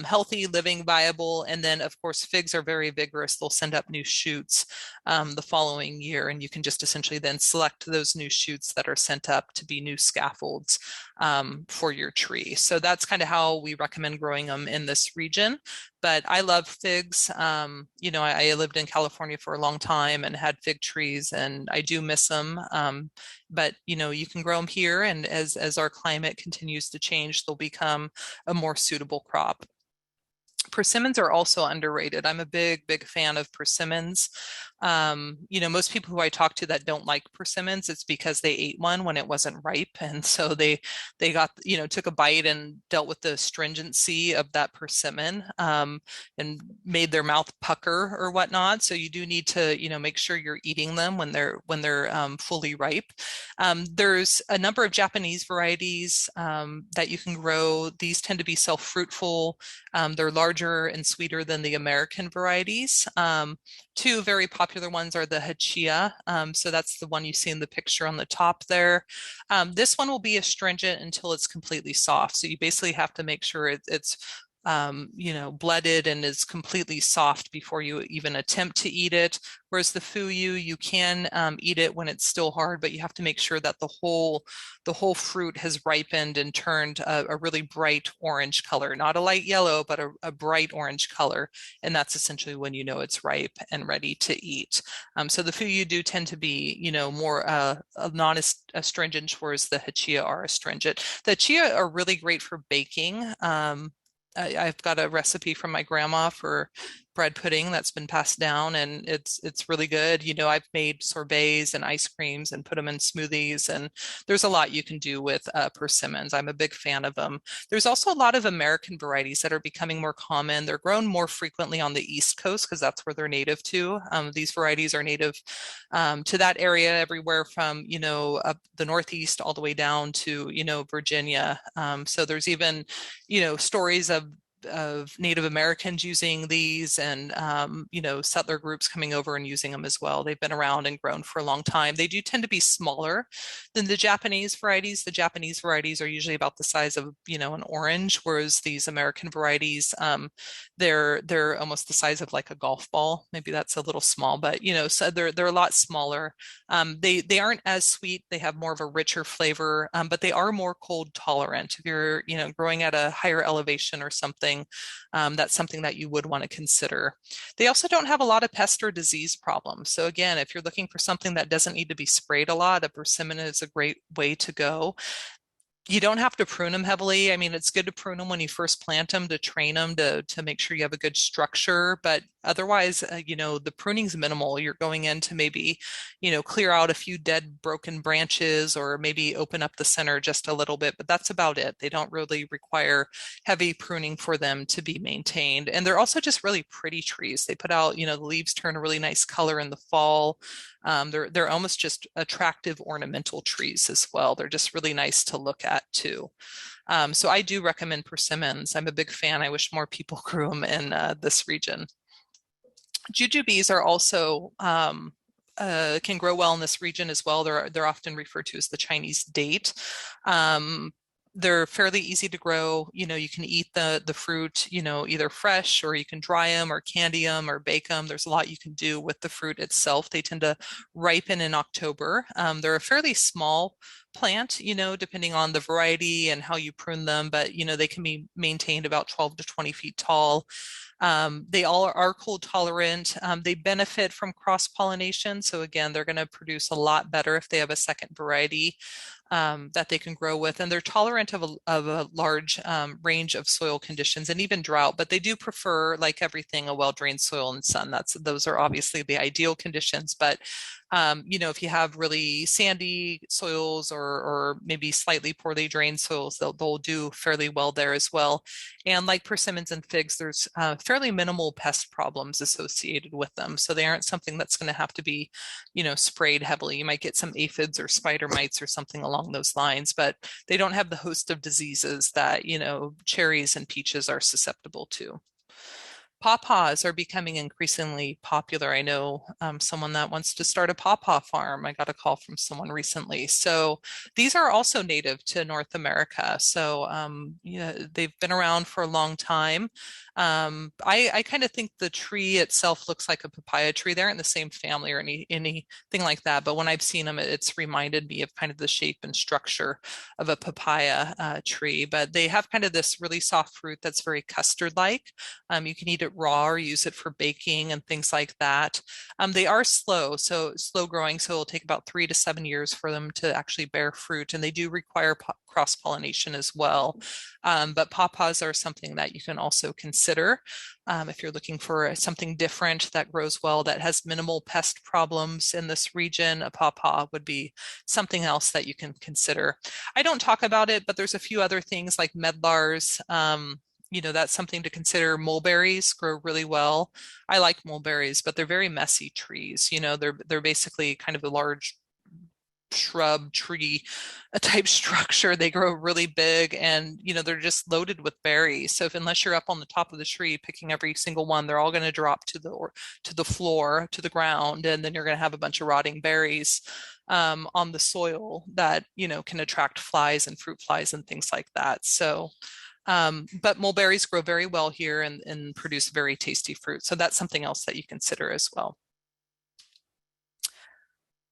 [SPEAKER 3] healthy, living, viable. And then of course, figs are very vigorous. They'll send up new shoots the following year, and you can just essentially then select those new shoots that are sent up to be new scaffolds for your tree. So that's kind of how we recommend growing them in this region. But I love figs. I lived in California for a long time and had fig trees, and I do miss them. But you can grow them here, and as our climate continues to change, they'll become a more suitable crop. Persimmons are also underrated. I'm a big fan of persimmons. Most people who I talk to that don't like persimmons, it's because they ate one when it wasn't ripe. And so they got, took a bite and dealt with the stringency of that persimmon and made their mouth pucker or whatnot. So you do need to, make sure you're eating them when they're fully ripe. There's a number of Japanese varieties that you can grow. These tend to be self-fruitful. They're larger and sweeter than the American varieties. Two very popular ones are the Hachia. So that's the one you see in the picture on the top there. This one will be astringent until it's completely soft. So you basically have to make sure it's blooded and is completely soft before you even attempt to eat it. Whereas the fuyu, you can eat it when it's still hard, but you have to make sure that the whole fruit has ripened and turned a really bright orange color, not a light yellow, but a bright orange color. And that's essentially when you know it's ripe and ready to eat. So the fuyu do tend to be, more non-astringent, whereas the hachia are astringent. The hachia are really great for baking. I've got a recipe from my grandma for bread pudding that's been passed down, and it's really good. I've made sorbets and ice creams and put them in smoothies, and there's a lot you can do with persimmons. I'm a big fan of them. There's also a lot of American varieties that are becoming more common. They're grown more frequently on the East Coast because that's where they're native to. These varieties are native to that area, everywhere from up the Northeast all the way down to Virginia. So there's even stories of Native Americans using these, and settler groups coming over and using them as well. They've been around and grown for a long time. They do tend to be smaller than the Japanese varieties. The Japanese varieties are usually about the size of an orange, whereas these American varieties, they're almost the size of like a golf ball. Maybe that's a little small, but so they're a lot smaller. They aren't as sweet. They have more of a richer flavor, but they are more cold tolerant. If you're growing at a higher elevation or something, that's something that you would want to consider. They also don't have a lot of pest or disease problems. So again, if you're looking for something that doesn't need to be sprayed a lot, a persimmon is a great way to go. You don't have to prune them heavily. I mean, it's good to prune them when you first plant them to train them to make sure you have a good structure. But otherwise, the pruning's minimal. You're going in to maybe, clear out a few dead, broken branches or maybe open up the center just a little bit. But that's about it. They don't really require heavy pruning for them to be maintained. And they're also just really pretty trees. They put out, the leaves turn a really nice color in the fall. They're almost just attractive ornamental trees as well. They're just really nice to look at too. So I do recommend persimmons. I'm a big fan. I wish more people grew them in this region. Jujubes are also can grow well in this region as well. They're often referred to as the Chinese date. They're fairly easy to grow. You can eat the fruit, either fresh, or you can dry them or candy them or bake them. There's a lot you can do with the fruit itself. They tend to ripen in October. They're a fairly small plant, depending on the variety and how you prune them, but they can be maintained about 12 to 20 feet tall. They all are cold tolerant. They benefit from cross-pollination. So again, they're going to produce a lot better if they have a second variety that they can grow with. And they're tolerant of a large range of soil conditions and even drought, but they do prefer, like everything, a well-drained soil and sun. Those are obviously the ideal conditions, but if you have really sandy soils or maybe slightly poorly drained soils, they'll do fairly well there as well. And like persimmons and figs, there's fairly minimal pest problems associated with them. So they aren't something that's going to have to be, sprayed heavily. You might get some aphids or spider mites or something along those lines, but they don't have the host of diseases that, cherries and peaches are susceptible to. Pawpaws are becoming increasingly popular. I know someone that wants to start a pawpaw farm. I got a call from someone recently. So these are also native to North America. So they've been around for a long time. I kind of think the tree itself looks like a papaya tree. They aren't the same family or anything like that. But when I've seen them, it's reminded me of kind of the shape and structure of a papaya tree. But they have kind of this really soft fruit that's very custard-like. You can eat it raw or use it for baking and things like that. They are slow growing, so it'll take about 3 to 7 years for them to actually bear fruit, and they do require cross-pollination as well. But pawpaws are something that you can also consider if you're looking for something different that grows well, that has minimal pest problems in this region. A pawpaw would be something else that you can consider. I don't talk about it, but there's a few other things like medlars. That's something to consider. Mulberries grow really well. I like mulberries, but they're very messy trees. They're basically kind of a large shrub tree type structure. They grow really big, and they're just loaded with berries. So unless you're up on the top of the tree picking every single one, they're all going to drop to the floor, to the ground, and then you're going to have a bunch of rotting berries on the soil that can attract flies and fruit flies and things like that. So but mulberries grow very well here and produce very tasty fruit. So that's something else that you consider as well.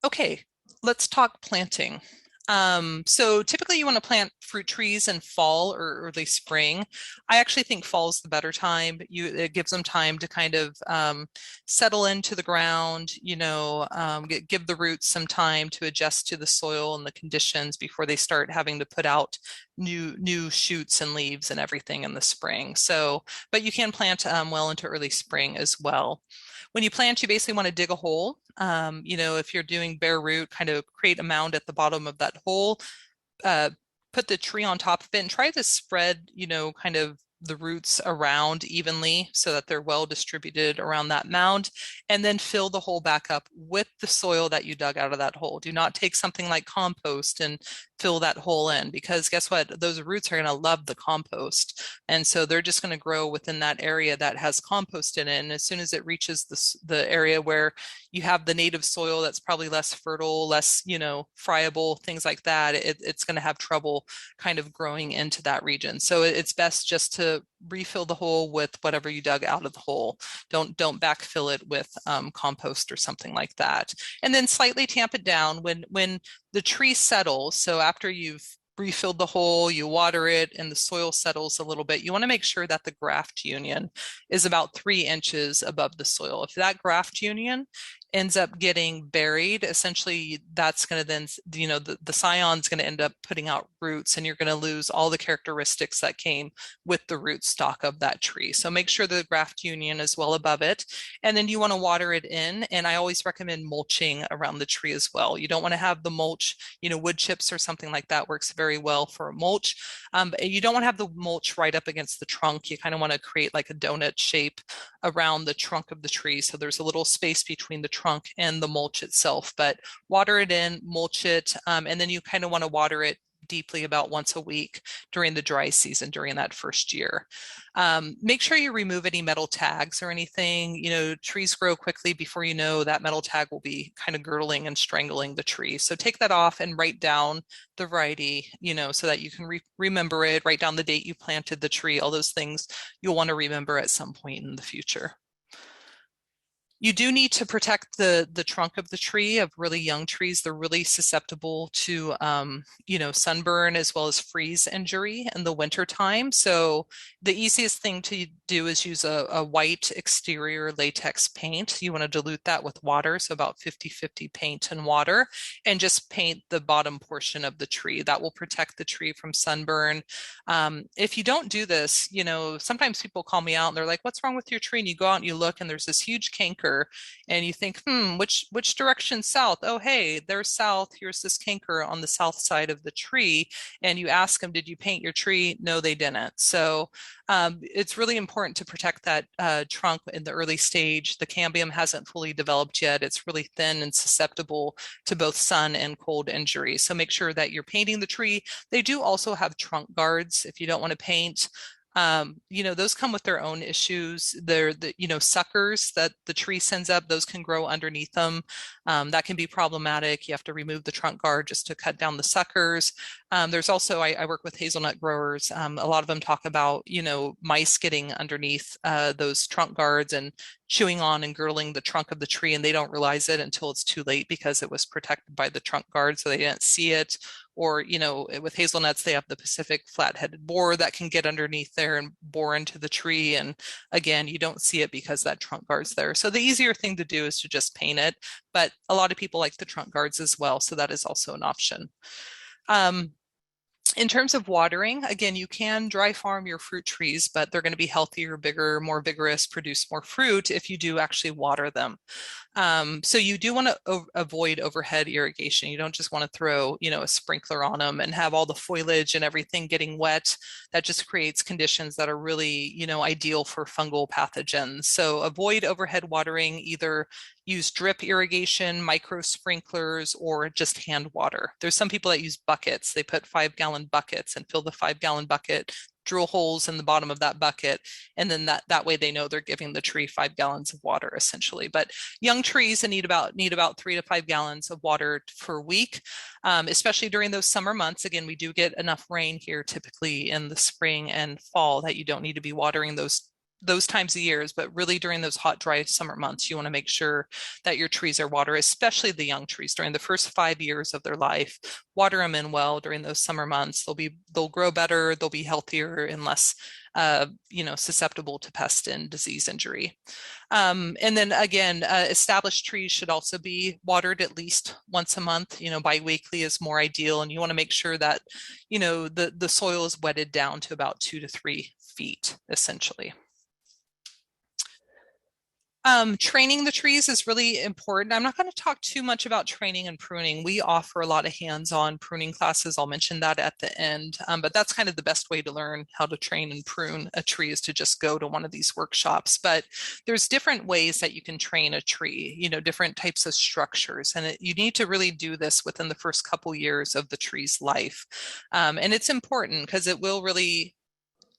[SPEAKER 3] Okay, let's talk planting. So typically you want to plant fruit trees in fall or early spring. I actually think fall is the better time. It gives them time to kind of settle into the ground, give the roots some time to adjust to the soil and the conditions before they start having to put out new shoots and leaves and everything in the spring. But you can plant well into early spring as well. When you plant, you basically want to dig a hole. If you're doing bare root, kind of create a mound at the bottom of that hole, put the tree on top of it and try to spread, kind of the roots around evenly so that they're well distributed around that mound, and then fill the hole back up with the soil that you dug out of that hole. Do not take something like compost and fill that hole in, because guess what? Those roots are going to love the compost. And so they're just going to grow within that area that has compost in it. And as soon as it reaches the area where you have the native soil that's probably less fertile, less, friable, things like that, it's going to have trouble kind of growing into that region. So it's best just to refill the hole with whatever you dug out of the hole. Don't backfill it with compost or something like that. And then slightly tamp it down when the tree settles. So after you've refilled the hole, you water it, and the soil settles a little bit, you want to make sure that the graft union is about 3 inches above the soil. If that graft union ends up getting buried, essentially that's going to then, the scion's going to end up putting out roots, and you're going to lose all the characteristics that came with the rootstock of that tree. So make sure the graft union is well above it. And then you want to water it in. And I always recommend mulching around the tree as well. You don't want to have the mulch, wood chips or something like that works very well for a mulch. But you don't want to have the mulch right up against the trunk. You kind of want to create like a donut shape around the trunk of the tree. So there's a little space between the trunk and the mulch itself, but water it in, mulch it, and then you kind of want to water it deeply about once a week during the dry season during that first year. Make sure you remove any metal tags or anything. Trees grow quickly. Before you know, that metal tag will be kind of girdling and strangling the tree. So take that off and write down the variety, so that you can remember it, write down the date you planted the tree, all those things you'll want to remember at some point in the future. You do need to protect the trunk of the tree. Of really young trees, they're really susceptible to sunburn as well as freeze injury in the winter time. So the easiest thing to do is use a white exterior latex paint. You want to dilute that with water, so about 50-50 paint and water, and just paint the bottom portion of the tree. That will protect the tree from sunburn. If you don't do this, sometimes people call me out and they're like, "What's wrong with your tree?" And you go out and you look, and there's this huge canker, and you think, which direction south? Oh, hey, there's south. Here's this canker on the south side of the tree. And you ask them, did you paint your tree? No, they didn't. So it's really important to protect that trunk in the early stage. The cambium hasn't fully developed yet. It's really thin and susceptible to both sun and cold injury. So make sure that you're painting the tree. They do also have trunk guards if you don't want to paint. Those come with their own issues. They're suckers that the tree sends up, those can grow underneath them. That can be problematic. You have to remove the trunk guard just to cut down the suckers. There's also, I work with hazelnut growers. A lot of them talk about, mice getting underneath those trunk guards and chewing on and girdling the trunk of the tree, and they don't realize it until it's too late because it was protected by the trunk guard, so they didn't see it. Or, with hazelnuts, they have the Pacific flat-headed borer that can get underneath there and bore into the tree. And again, you don't see it because that trunk guard's there. So the easier thing to do is to just paint it. But a lot of people like the trunk guards as well, so that is also an option. In terms of watering, again, you can dry farm your fruit trees, but they're going to be healthier, bigger, more vigorous, produce more fruit if you do actually water them. So you do want to avoid overhead irrigation. You don't just want to throw, a sprinkler on them and have all the foliage and everything getting wet. That just creates conditions that are really, ideal for fungal pathogens. So avoid overhead watering, either use drip irrigation, micro sprinklers, or just hand water. There's some people that use buckets. They put 5-gallon buckets and fill the 5-gallon bucket, drill holes in the bottom of that bucket, and then that way they know they're giving the tree 5 gallons of water essentially. But young trees need about 3 to 5 gallons of water per week, especially during those summer months. Again, we do get enough rain here typically in the spring and fall that you don't need to be watering those times of years, but really during those hot, dry summer months, you want to make sure that your trees are watered, especially the young trees during the first 5 years of their life. Water them in well during those summer months. They'll grow better, they'll be healthier and less susceptible to pest and disease injury. And then again, established trees should also be watered at least once a month. Biweekly is more ideal, and you want to make sure that the soil is wetted down to about 2 to 3 feet essentially. Training the trees is really important. I'm not going to talk too much about training and pruning. We offer a lot of hands-on pruning classes. I'll mention that at the end, but that's kind of the best way to learn how to train and prune a tree, is to just go to one of these workshops. But there's different ways that you can train a tree, different types of structures, and you need to really do this within the first couple years of the tree's life. And it's important because it will really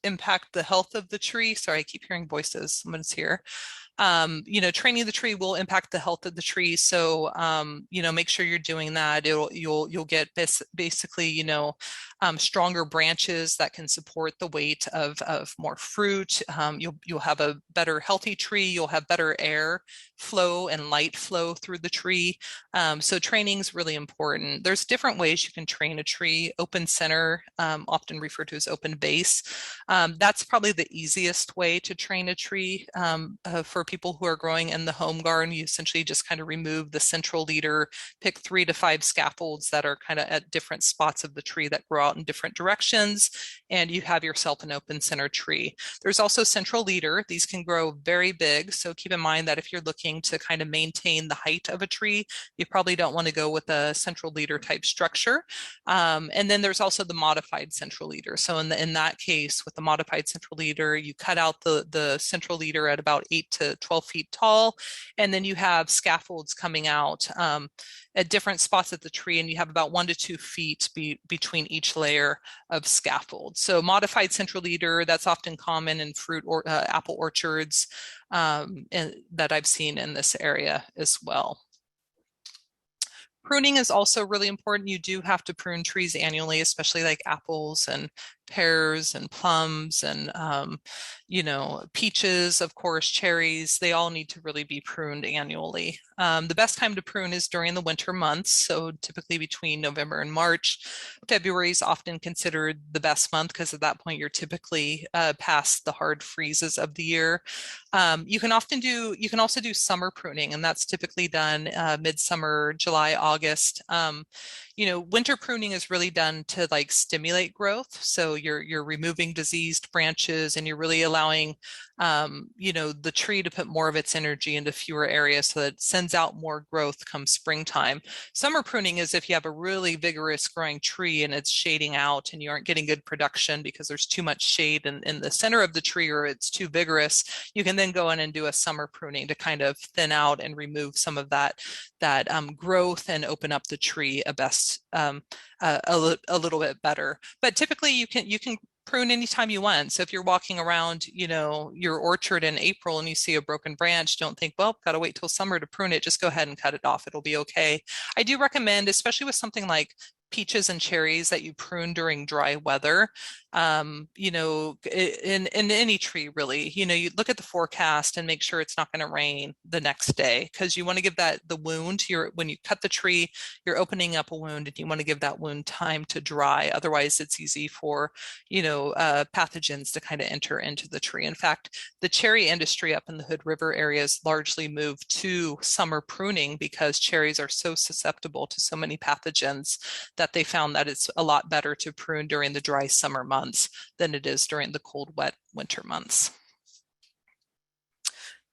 [SPEAKER 3] impact the health of the tree. Sorry, I keep hearing voices. Someone's here. Training the tree will impact the health of the tree. So, make sure you're doing that. You'll get basically, stronger branches that can support the weight of more fruit. You'll have a better healthy tree. You'll have better air flow and light flow through the tree. So training is really important. There's different ways you can train a tree. Open center, often referred to as open base. That's probably the easiest way to train a tree for for people who are growing in the home garden, you essentially just kind of remove the central leader, pick 3 to 5 scaffolds that are kind of at different spots of the tree that grow out in different directions, and you have yourself an open center tree. There's also central leader. These can grow very big, so keep in mind that if you're looking to kind of maintain the height of a tree, you probably don't want to go with a central leader type structure. And then there's also the modified central leader. So in that case, with the modified central leader, you cut out the central leader at about 8 to 12 feet tall, and then you have scaffolds coming out at different spots of the tree, and you have about 1 to 2 feet between each layer of scaffold. So modified central leader, that's often common in fruit or apple orchards that I've seen in this area as well. Pruning is also really important. You do have to prune trees annually, especially like apples and pears and plums and, peaches, of course, cherries. They all need to really be pruned annually. The best time to prune is during the winter months, so typically between November and March. February is often considered the best month because at that point you're typically past the hard freezes of the year. You can also do summer pruning, and that's typically done midsummer, July, August. Winter pruning is really done to like stimulate growth. So you're removing diseased branches, and you're really allowing the tree to put more of its energy into fewer areas so that it sends out more growth come springtime. Summer pruning is if you have a really vigorous growing tree and it's shading out and you aren't getting good production because there's too much shade in the center of the tree or it's too vigorous. You can then go in and do a summer pruning to kind of thin out and remove some of that growth and open up the tree a little bit better. But typically you can prune anytime you want. So if you're walking around, your orchard in April and you see a broken branch, don't think, well, gotta wait till summer to prune it. Just go ahead and cut it off. It'll be okay. I do recommend, especially with something like peaches and cherries, that you prune during dry weather. In any tree really, you look at the forecast and make sure it's not going to rain the next day, because you want to give the wound, when you cut the tree, you're opening up a wound and you want to give that wound time to dry. Otherwise it's easy for, pathogens to kind of enter into the tree. In fact, the cherry industry up in the Hood River areas largely moved to summer pruning because cherries are so susceptible to so many pathogens that they found that it's a lot better to prune during the dry summer months than it is during the cold, wet winter months.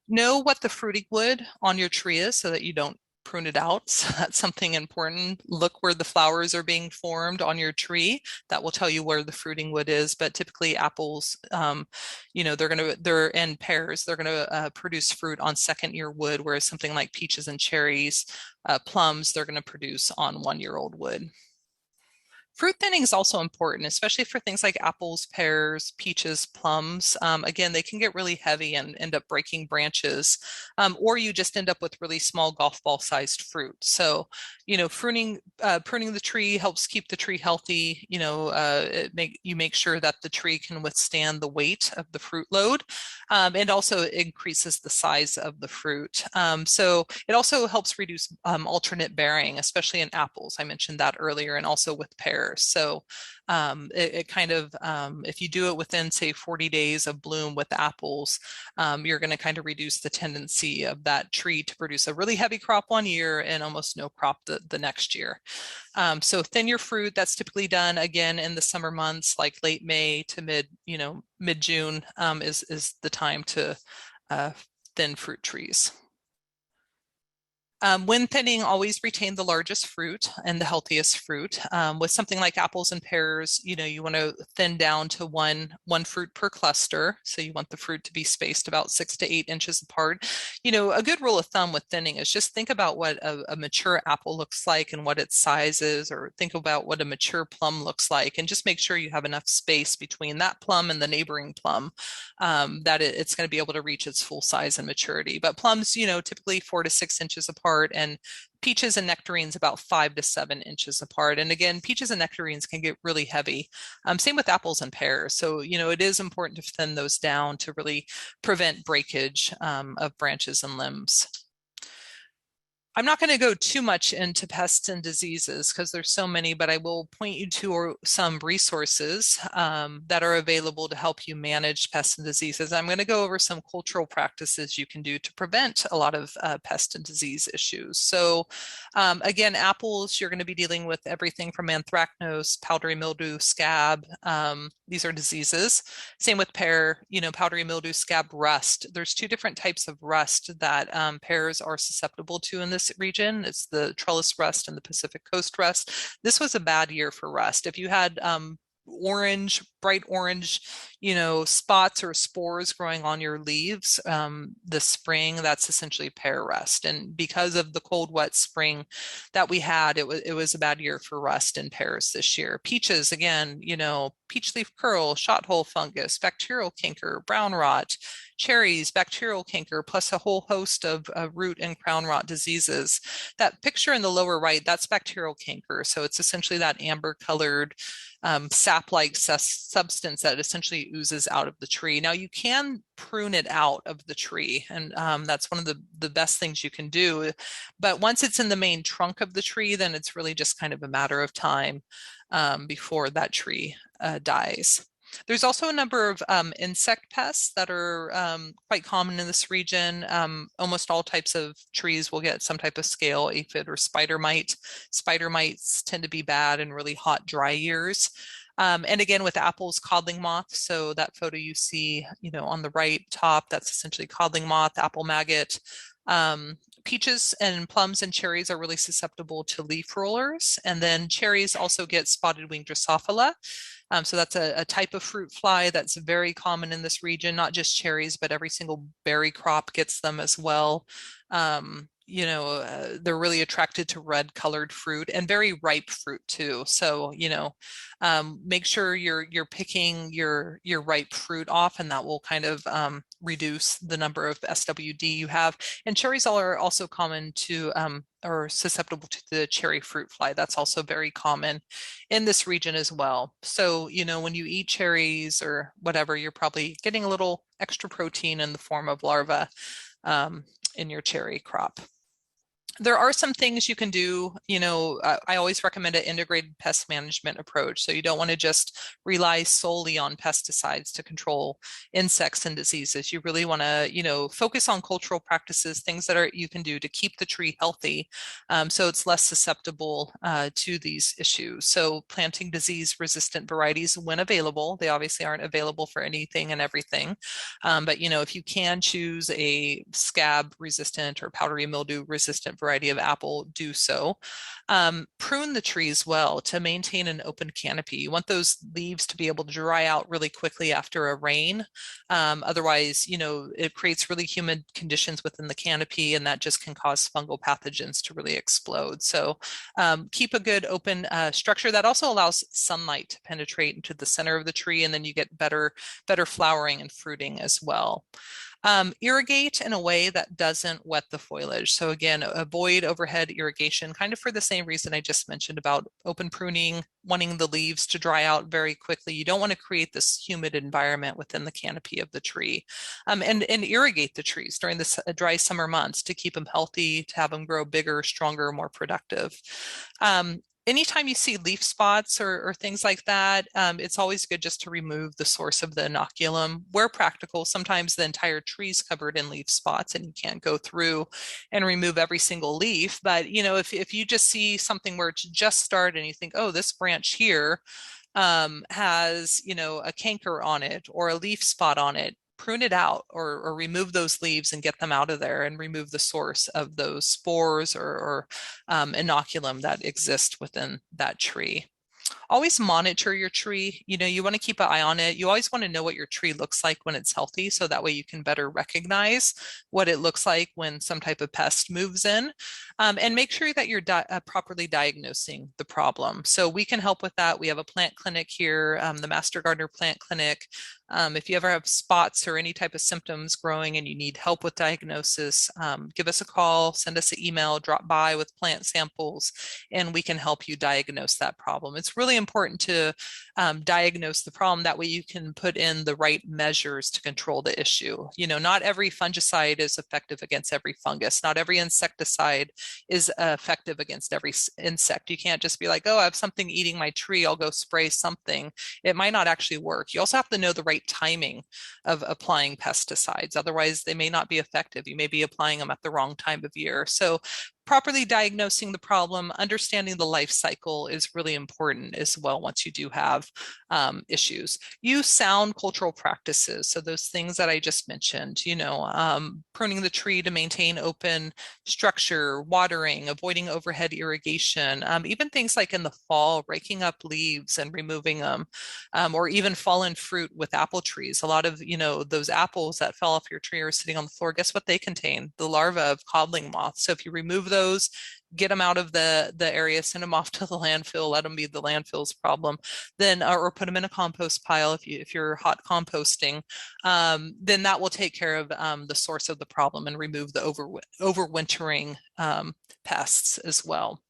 [SPEAKER 3] Know what the fruiting wood on your tree is so that you don't prune it out. So that's something important. Look where the flowers are being formed on your tree. That will tell you where the fruiting wood is. But typically apples, and pears, they're gonna produce fruit on second year wood, whereas something like peaches and cherries, plums, they're gonna produce on 1-year-old wood. Fruit thinning is also important, especially for things like apples, pears, peaches, plums. Again, they can get really heavy and end up breaking branches, or you just end up with really small golf ball sized fruit. So, pruning the tree helps keep the tree healthy. You make sure that the tree can withstand the weight of the fruit load, and also increases the size of the fruit. So it also helps reduce alternate bearing, especially in apples. I mentioned that earlier, and also with pears. So it kind of, if you do it within, say, 40 days of bloom with apples, you're going to kind of reduce the tendency of that tree to produce a really heavy crop one year and almost no crop the next year. So thin your fruit, that's typically done again in the summer months, like late May to mid-June is the time to thin fruit trees. When thinning, always retain the largest fruit and the healthiest fruit. With something like apples and pears, you want to thin down to one fruit per cluster. So you want the fruit to be spaced about 6 to 8 inches apart. A good rule of thumb with thinning is just think about what a mature apple looks like and what its size is, or think about what a mature plum looks like, and just make sure you have enough space between that plum and the neighboring plum that it's going to be able to reach its full size and maturity. But plums, typically 4 to 6 inches apart, and peaches and nectarines about 5 to 7 inches apart. And again, peaches and nectarines can get really heavy. Same with apples and pears. So, it is important to thin those down to really prevent breakage of branches and limbs. I'm not going to go too much into pests and diseases because there's so many, but I will point you to some resources that are available to help you manage pests and diseases. I'm going to go over some cultural practices you can do to prevent a lot of pest and disease issues. So again, apples, you're going to be dealing with everything from anthracnose, powdery mildew, scab. These are diseases. Same with pear, powdery mildew, scab, rust. There's two different types of rust that pears are susceptible to in this region. It's the trellis rust and the Pacific Coast rust. This was a bad year for rust. If you had bright orange, spots or spores growing on your leaves this spring, that's essentially pear rust. And because of the cold, wet spring that we had, it was a bad year for rust in pears this year. Peaches, again, peach leaf curl, shot hole fungus, bacterial canker, brown rot. Cherries, bacterial canker, plus a whole host of root and crown rot diseases. That picture in the lower right, that's bacterial canker. So it's essentially that amber colored sap-like substance that essentially oozes out of the tree. Now you can prune it out of the tree, and that's one of the best things you can do. But once it's in the main trunk of the tree, then it's really just kind of a matter of time before that tree dies. There's also a number of insect pests that are quite common in this region. Almost all types of trees will get some type of scale, aphid, or spider mite. Spider mites tend to be bad in really hot, dry years. And again, with apples, codling moth. So that photo you see, on the right top, that's essentially codling moth, apple maggot. Peaches and plums and cherries are really susceptible to leaf rollers. And then cherries also get spotted wing Drosophila. So that's a type of fruit fly that's very common in this region, not just cherries, but every single berry crop gets them as well. They're really attracted to red colored fruit and very ripe fruit too. So, make sure you're picking your ripe fruit off, and that will kind of reduce the number of SWD you have. And cherries are also common to or susceptible to the cherry fruit fly. That's also very common in this region as well. So, when you eat cherries or whatever, you're probably getting a little extra protein in the form of larvae in your cherry crop. There are some things you can do. I always recommend an integrated pest management approach. So you don't want to just rely solely on pesticides to control insects and diseases. You really want to, focus on cultural practices, things that you can do to keep the tree healthy, so it's less susceptible to these issues. So planting disease-resistant varieties when available. They obviously aren't available for anything and everything, but if you can choose a scab-resistant or powdery mildew-resistant variety of apple, do so. Prune the trees well to maintain an open canopy. You want those leaves to be able to dry out really quickly after a rain. Otherwise, it creates really humid conditions within the canopy, and that just can cause fungal pathogens to really explode. So keep a good open structure that also allows sunlight to penetrate into the center of the tree, and then you get better flowering and fruiting as well. Irrigate in a way that doesn't wet the foliage. So again, avoid overhead irrigation, kind of for the same reason I just mentioned about open pruning, wanting the leaves to dry out very quickly. You don't want to create this humid environment within the canopy of the tree. And irrigate the trees during the dry summer months to keep them healthy, to have them grow bigger, stronger, more productive. Anytime you see leaf spots or things like that, it's always good just to remove the source of the inoculum. Where practical, sometimes the entire tree is covered in leaf spots and you can't go through and remove every single leaf. But, if you just see something where it's just started and you think, oh, this branch here has, a canker on it or a leaf spot on it, prune it out or remove those leaves and get them out of there and remove the source of those spores or inoculum that exist within that tree. Always monitor your tree. You want to keep an eye on it. You always want to know what your tree looks like when it's healthy, so that way you can better recognize what it looks like when some type of pest moves in, and make sure that you're properly diagnosing the problem. So we can help with that. We have a plant clinic here, the Master Gardener Plant Clinic. If you ever have spots or any type of symptoms growing and you need help with diagnosis, give us a call, send us an email, drop by with plant samples, and we can help you diagnose that problem. It's really important to diagnose the problem. That way you can put in the right measures to control the issue. You know, not every fungicide is effective against every fungus. Not every insecticide is effective against every insect. You can't just be like, oh, I have something eating my tree, I'll go spray something. It might not actually work. You also have to know the right timing of applying pesticides. Otherwise, they may not be effective. You may be applying them at the wrong time of year. So properly diagnosing the problem, understanding the life cycle is really important as well once you do have issues. Use sound cultural practices. So those things that I just mentioned, you know, pruning the tree to maintain open structure, watering, avoiding overhead irrigation, even things like in the fall, raking up leaves and removing them, or even fallen fruit with apple trees. A lot of, you know, those apples that fell off your tree are sitting on the floor. Guess what they contain? The larvae of codling moths. So if you remove those, get them out of the area, send them off to the landfill, let them be the landfill's problem, then or put them in a compost pile if you're hot composting, then that will take care of the source of the problem and remove the overwintering pests as well.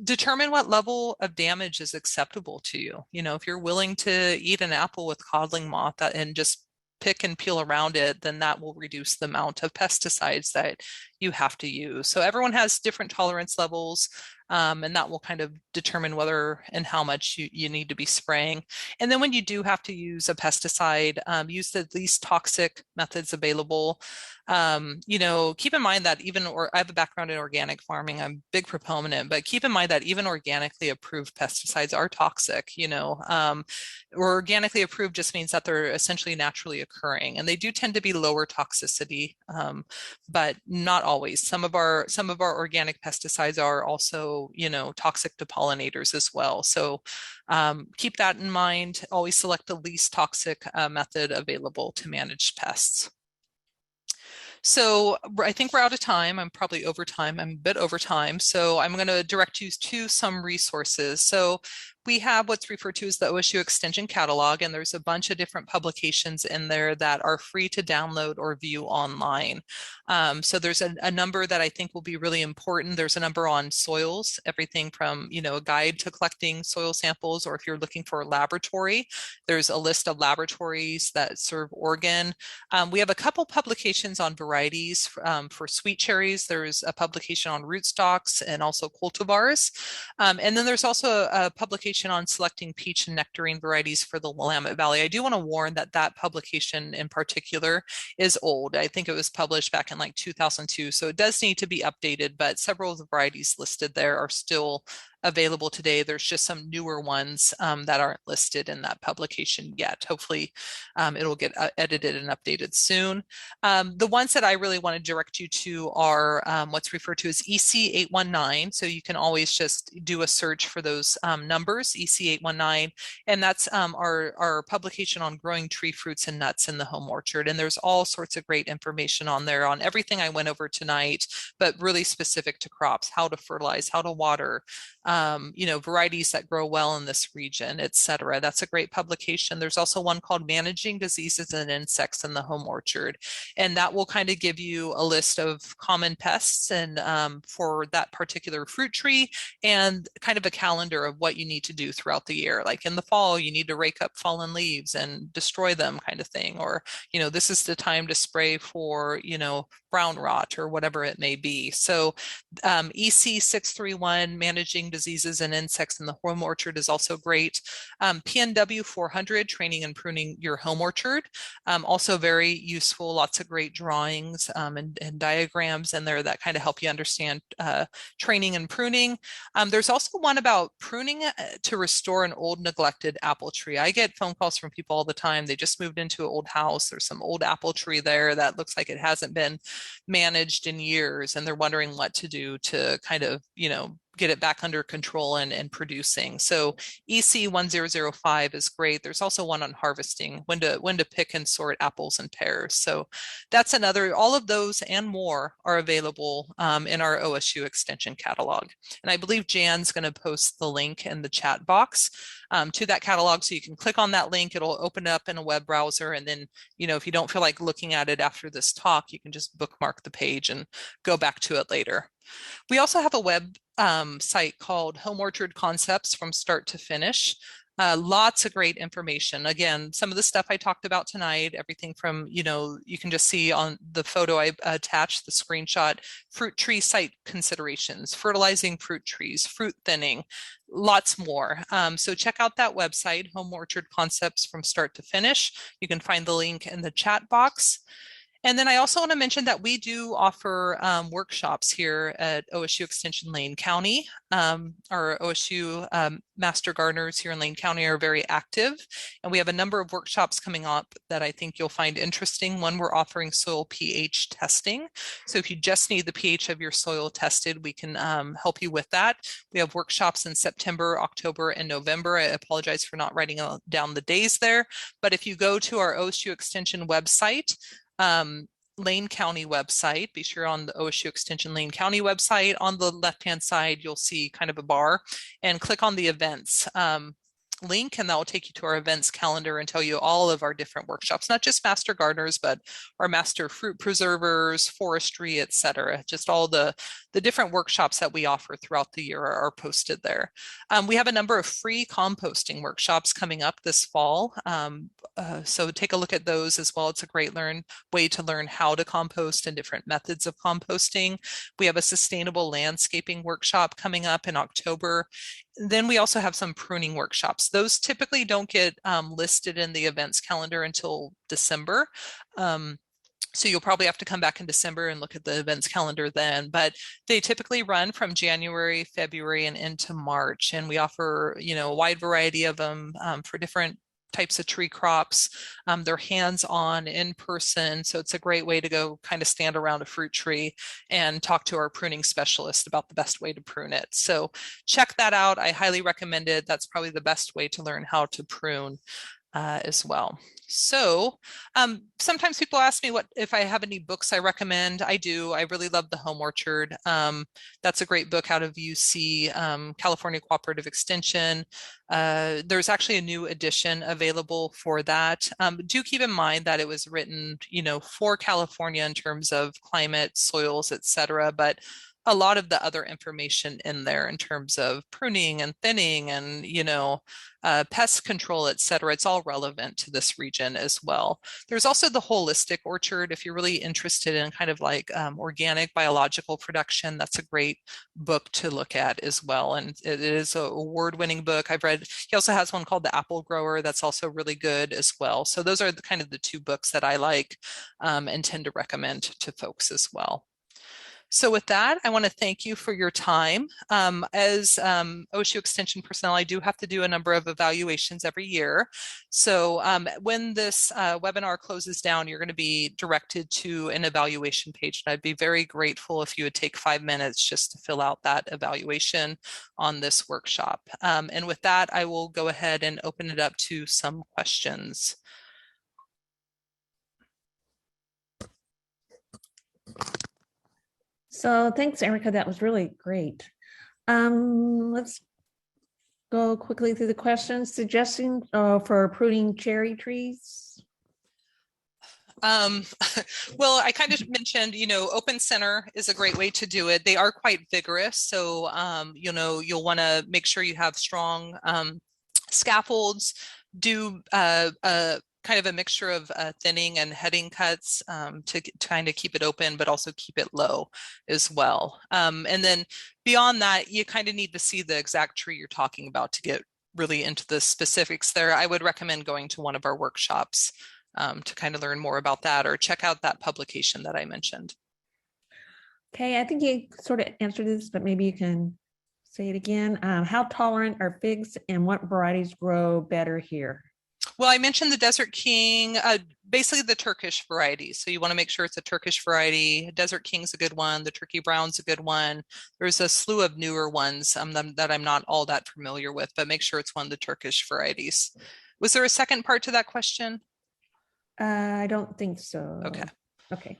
[SPEAKER 3] Determine what level of damage is acceptable to you. You know, if you're willing to eat an apple with codling moth and just pick and peel around it, then that will reduce the amount of pesticides that you have to use. So everyone has different tolerance levels, and that will kind of determine whether and how much you need to be spraying. And then when you do have to use a pesticide, use the least toxic methods available. You know, keep in mind that I have a background in organic farming, I'm a big proponent, but keep in mind that even organically approved pesticides are toxic. You know, organically approved just means that they're essentially naturally occurring, and they do tend to be lower toxicity, but not always. Some of our organic pesticides are also, you know, toxic to pollinators as well. So keep that in mind. Always select the least toxic method available to manage pests. So I think we're out of time. I'm probably over time. I'm a bit over time. So I'm going to direct you to some resources. So we have what's referred to as the OSU Extension catalog, and there's a bunch of different publications in there that are free to download or view online. So there's a number that I think will be really important. There's a number on soils, everything from, you know, a guide to collecting soil samples, or if you're looking for a laboratory, there's a list of laboratories that serve Oregon. We have a couple publications on varieties for sweet cherries. There's a publication on rootstocks and also cultivars. And then there's also a publication on selecting peach and nectarine varieties for the Willamette Valley. I do want to warn that publication in particular is old. I think it was published back in like 2002, so it does need to be updated, but several of the varieties listed there are still available today. There's just some newer ones that aren't listed in that publication yet. Hopefully it'll get edited and updated soon. The ones that I really want to direct you to are what's referred to as EC819. So you can always just do a search for those numbers, EC819, and that's our publication on growing tree fruits and nuts in the home orchard. And there's all sorts of great information on there on everything I went over tonight, but really specific to crops, how to fertilize, how to water, you know, varieties that grow well in this region, etc. That's a great publication. There's also one called Managing Diseases and Insects in the Home Orchard, and that will kind of give you a list of common pests and for that particular fruit tree, and kind of a calendar of what you need to do throughout the year. Like in the fall, you need to rake up fallen leaves and destroy them, kind of thing. Or, you know, this is the time to spray for, you know, brown rot or whatever it may be. So EC631, Managing Diseases and Insects in the Home Orchard, is also great. PNW 400, Training and Pruning Your Home Orchard, also very useful. Lots of great drawings and diagrams in there that kind of help you understand training and pruning. There's also one about pruning to restore an old neglected apple tree. I get phone calls from people all the time. They just moved into an old house. There's some old apple tree there that looks like it hasn't been managed in years, and they're wondering what to do to kind of, you know, get it back under control and producing. So EC1005 is great. There's also one on harvesting, when to pick and sort apples and pears. So that's another. All of those and more are available in our OSU Extension catalog. And I believe Jan's going to post the link in the chat box to that catalog, so you can click on that link. It'll open up in a web browser, and then, you know, if you don't feel like looking at it after this talk, you can just bookmark the page and go back to it later. We also have a web site called Home Orchard Concepts from Start to Finish. Lots of great information. Again, some of the stuff I talked about tonight, everything from, you can just see on the photo I attached, the screenshot, fruit tree site considerations, fertilizing fruit trees, fruit thinning, lots more. So check out that website, Home Orchard Concepts from Start to Finish. You can find the link in the chat box. And then I also want to mention that we do offer workshops here at OSU Extension Lane County. Our OSU Master Gardeners here in Lane County are very active, and we have a number of workshops coming up that I think you'll find interesting. One, we're offering soil pH testing. So if you just need the pH of your soil tested, we can help you with that. We have workshops in September, October, and November. I apologize for not writing down the days there, but if you go to our OSU Extension website, Lane County website, be sure on the OSU Extension Lane County website, on the left-hand side, you'll see kind of a bar, and click on the events link, and that will take you to our events calendar and tell you all of our different workshops, not just master gardeners, but our master fruit preservers, forestry, etc. Just all the different workshops that we offer throughout the year are posted there. We have a number of free composting workshops coming up this fall. So take a look at those as well. It's a great way to learn how to compost and different methods of composting. We have a sustainable landscaping workshop coming up in October. Then we also have some pruning workshops. Those typically don't get listed in the events calendar until December. So you'll probably have to come back in December and look at the events calendar then, but they typically run from January, February, and into March. And we offer, a wide variety of them for different types of tree crops. They're hands-on, in person, so it's a great way to go kind of stand around a fruit tree and talk to our pruning specialist about the best way to prune it. So check that out. I highly recommend it. That's probably the best way to learn how to prune as well. So sometimes people ask me if I have any books I recommend. I do. I really love The Home Orchard. That's a great book out of UC, California Cooperative Extension. There's actually a new edition available for that. Do keep in mind that it was written, for California in terms of climate, soils, etc. But a lot of the other information in there in terms of pruning and thinning and, pest control, et cetera, it's all relevant to this region as well. There's also the Holistic Orchard. If you're really interested in kind of like organic biological production, that's a great book to look at as well. And it is an award-winning book. I've read, he also has one called The Apple Grower that's also really good as well. So those are kind of the two books that I like and tend to recommend to folks as well. So with that, I want to thank you for your time. As OSU Extension personnel, I do have to do a number of evaluations every year. So when this webinar closes down, you're going to be directed to an evaluation page. And I'd be very grateful if you would take 5 minutes just to fill out that evaluation on this workshop. And with that, I will go ahead and open it up to some questions.
[SPEAKER 1] So thanks, Erica. That was really great. Let's go quickly through the questions. Suggesting for pruning cherry trees.
[SPEAKER 3] Well, I kind of mentioned, open center is a great way to do it. They are quite vigorous. So, you'll want to make sure you have strong scaffolds, do kind of a mixture of thinning and heading cuts to kind of keep it open, but also keep it low as well. And then beyond that, you kind of need to see the exact tree you're talking about to get really into the specifics there. I would recommend going to one of our workshops to kind of learn more about that, or check out that publication that I mentioned.
[SPEAKER 1] Okay, I think you sort of answered this, but maybe you can say it again. How tolerant are figs and what varieties grow better here?
[SPEAKER 3] Well, I mentioned the Desert King, basically the Turkish varieties. So you want to make sure it's a Turkish variety. Desert King's a good one. The Turkey Brown's a good one. There's a slew of newer ones that I'm not all that familiar with, but make sure it's one of the Turkish varieties. Was there a second part to that question?
[SPEAKER 1] I don't think so.
[SPEAKER 3] Okay.
[SPEAKER 1] Okay.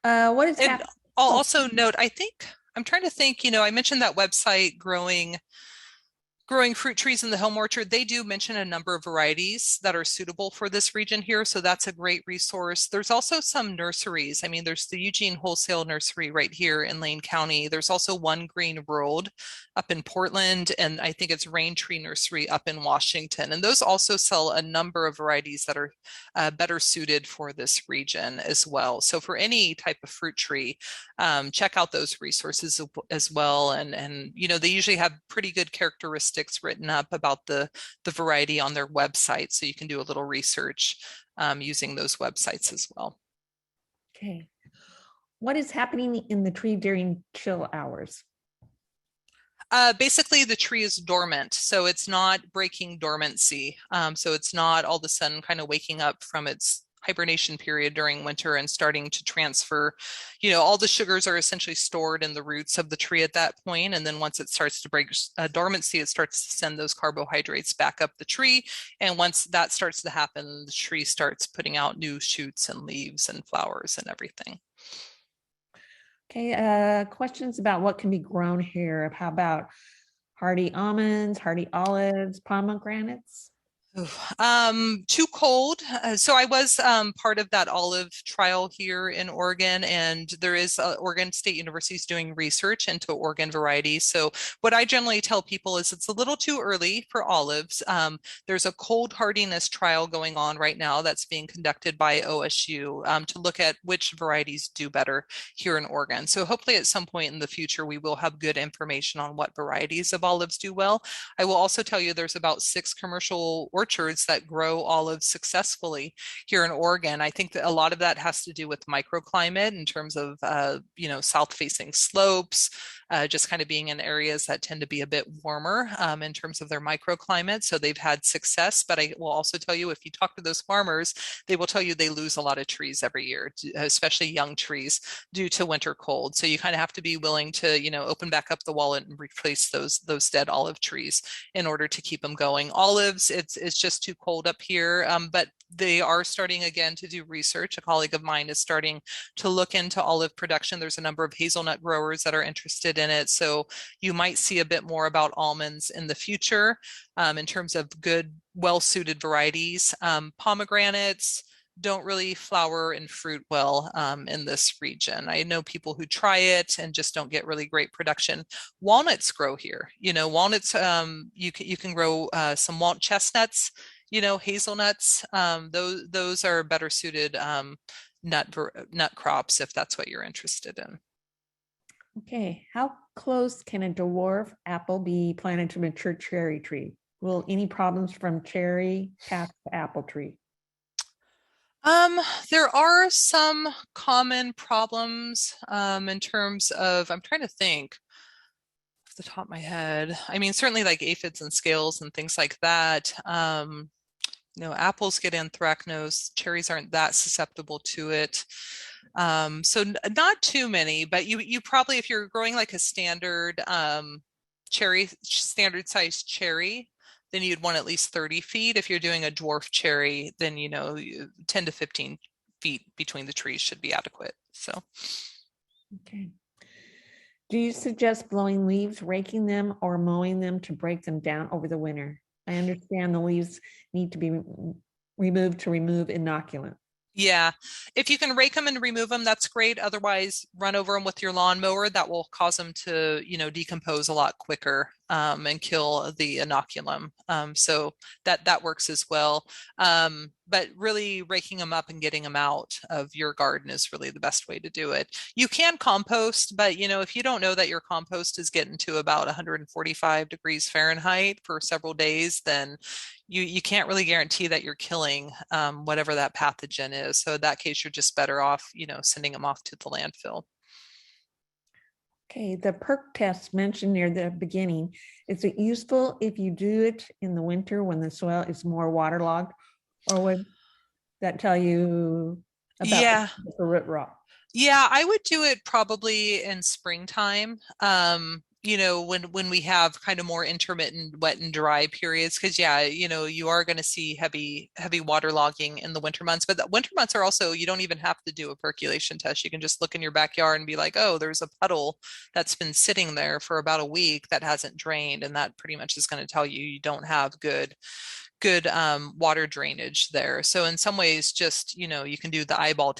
[SPEAKER 1] What is happening?
[SPEAKER 3] I'll also note, I'm trying to think, I mentioned that website growing growing fruit trees in the home orchard, they do mention a number of varieties that are suitable for this region here. So that's a great resource. There's also some nurseries. I mean, there's the Eugene Wholesale Nursery right here in Lane County. There's also One Green World up in Portland, and I think it's Rain Tree Nursery up in Washington. And those also sell a number of varieties that are better suited for this region as well. So for any type of fruit tree, check out those resources as well. And you know, they usually have pretty good characteristics written up about the variety on their website. So you can do a little research using those websites as well.
[SPEAKER 1] Okay. What is happening in the tree during chill hours?
[SPEAKER 3] Basically, the tree is dormant, so it's not breaking dormancy. So it's not all of a sudden kind of waking up from its hibernation period during winter and starting to transfer. You know, all the sugars are essentially stored in the roots of the tree at that point. And then once it starts to break dormancy, it starts to send those carbohydrates back up the tree. And once that starts to happen, the tree starts putting out new shoots and leaves and flowers and everything.
[SPEAKER 1] Okay, questions about what can be grown here. How about hardy almonds, hardy olives, pomegranates?
[SPEAKER 3] Too cold. So I was part of that olive trial here in Oregon, and there is Oregon State University is doing research into Oregon varieties. So what I generally tell people is it's a little too early for olives. There's a cold hardiness trial going on right now that's being conducted by OSU to look at which varieties do better here in Oregon. So hopefully at some point in the future, we will have good information on what varieties of olives do well. I will also tell you there's about 6 commercial orchards that grow olives successfully here in Oregon. I think that a lot of that has to do with microclimate in terms of, you know, south-facing slopes, just kind of being in areas that tend to be a bit warmer in terms of their microclimate. So they've had success, but I will also tell you, if you talk to those farmers, they will tell you they lose a lot of trees every year, especially young trees due to winter cold. So you kind of have to be willing to, you know, open back up the wallet and replace those dead olive trees in order to keep them going. Olives, it's just too cold up here, but they are starting again to do research. A colleague of mine is starting to look into olive production. There's a number of hazelnut growers that are interested in it. So you might see a bit more about almonds in the future in terms of good, well-suited varieties. Pomegranates don't really flower and fruit well in this region. I know people who try it and just don't get really great production. Walnuts grow here. You know, walnuts, you can grow some walnut chestnuts, you know, hazelnuts. Those are better suited nut crops if that's what you're interested in.
[SPEAKER 1] Okay, how close can a dwarf apple be planted to a mature cherry tree? Will any problems from cherry pass to apple tree?
[SPEAKER 3] There are some common problems in terms of, I'm trying to think off the top of my head. I mean, certainly like aphids and scales and things like that. You know, apples get anthracnose, cherries aren't that susceptible to it. So not too many, but you probably, if you're growing like a standard standard size cherry, then you'd want at least 30 feet. If you're doing a dwarf cherry, then, you know, 10 to 15 feet between the trees should be adequate. So.
[SPEAKER 1] Okay. Do you suggest blowing leaves, raking them, or mowing them to break them down over the winter? I understand the leaves need to be removed to remove inoculant.
[SPEAKER 3] Yeah, if you can rake them and remove them, that's great. Otherwise, run over them with your lawnmower. That will cause them to, you know, decompose a lot quicker and kill the inoculum. So that works as well. But really raking them up and getting them out of your garden is really the best way to do it. You can compost, but, you know, if you don't know that your compost is getting to about 145 degrees Fahrenheit for several days, then you can't really guarantee that you're killing whatever that pathogen is. So in that case, you're just better off, you know, sending them off to the landfill.
[SPEAKER 1] Okay, the perk test mentioned near the beginning, is it useful if you do it in the winter when the soil is more waterlogged, or would that tell you about the root rot?
[SPEAKER 3] Yeah, I would do it probably in springtime. you know, when we have kind of more intermittent wet and dry periods, because yeah, you know, you are going to see heavy waterlogging in the winter months, but the winter months are also, you don't even have to do a percolation test. You can just look in your backyard and be like, oh, there's a puddle that's been sitting there for about a week that hasn't drained, and that pretty much is going to tell you you don't have good water drainage there. So in some ways, just, you know, you can do the eyeball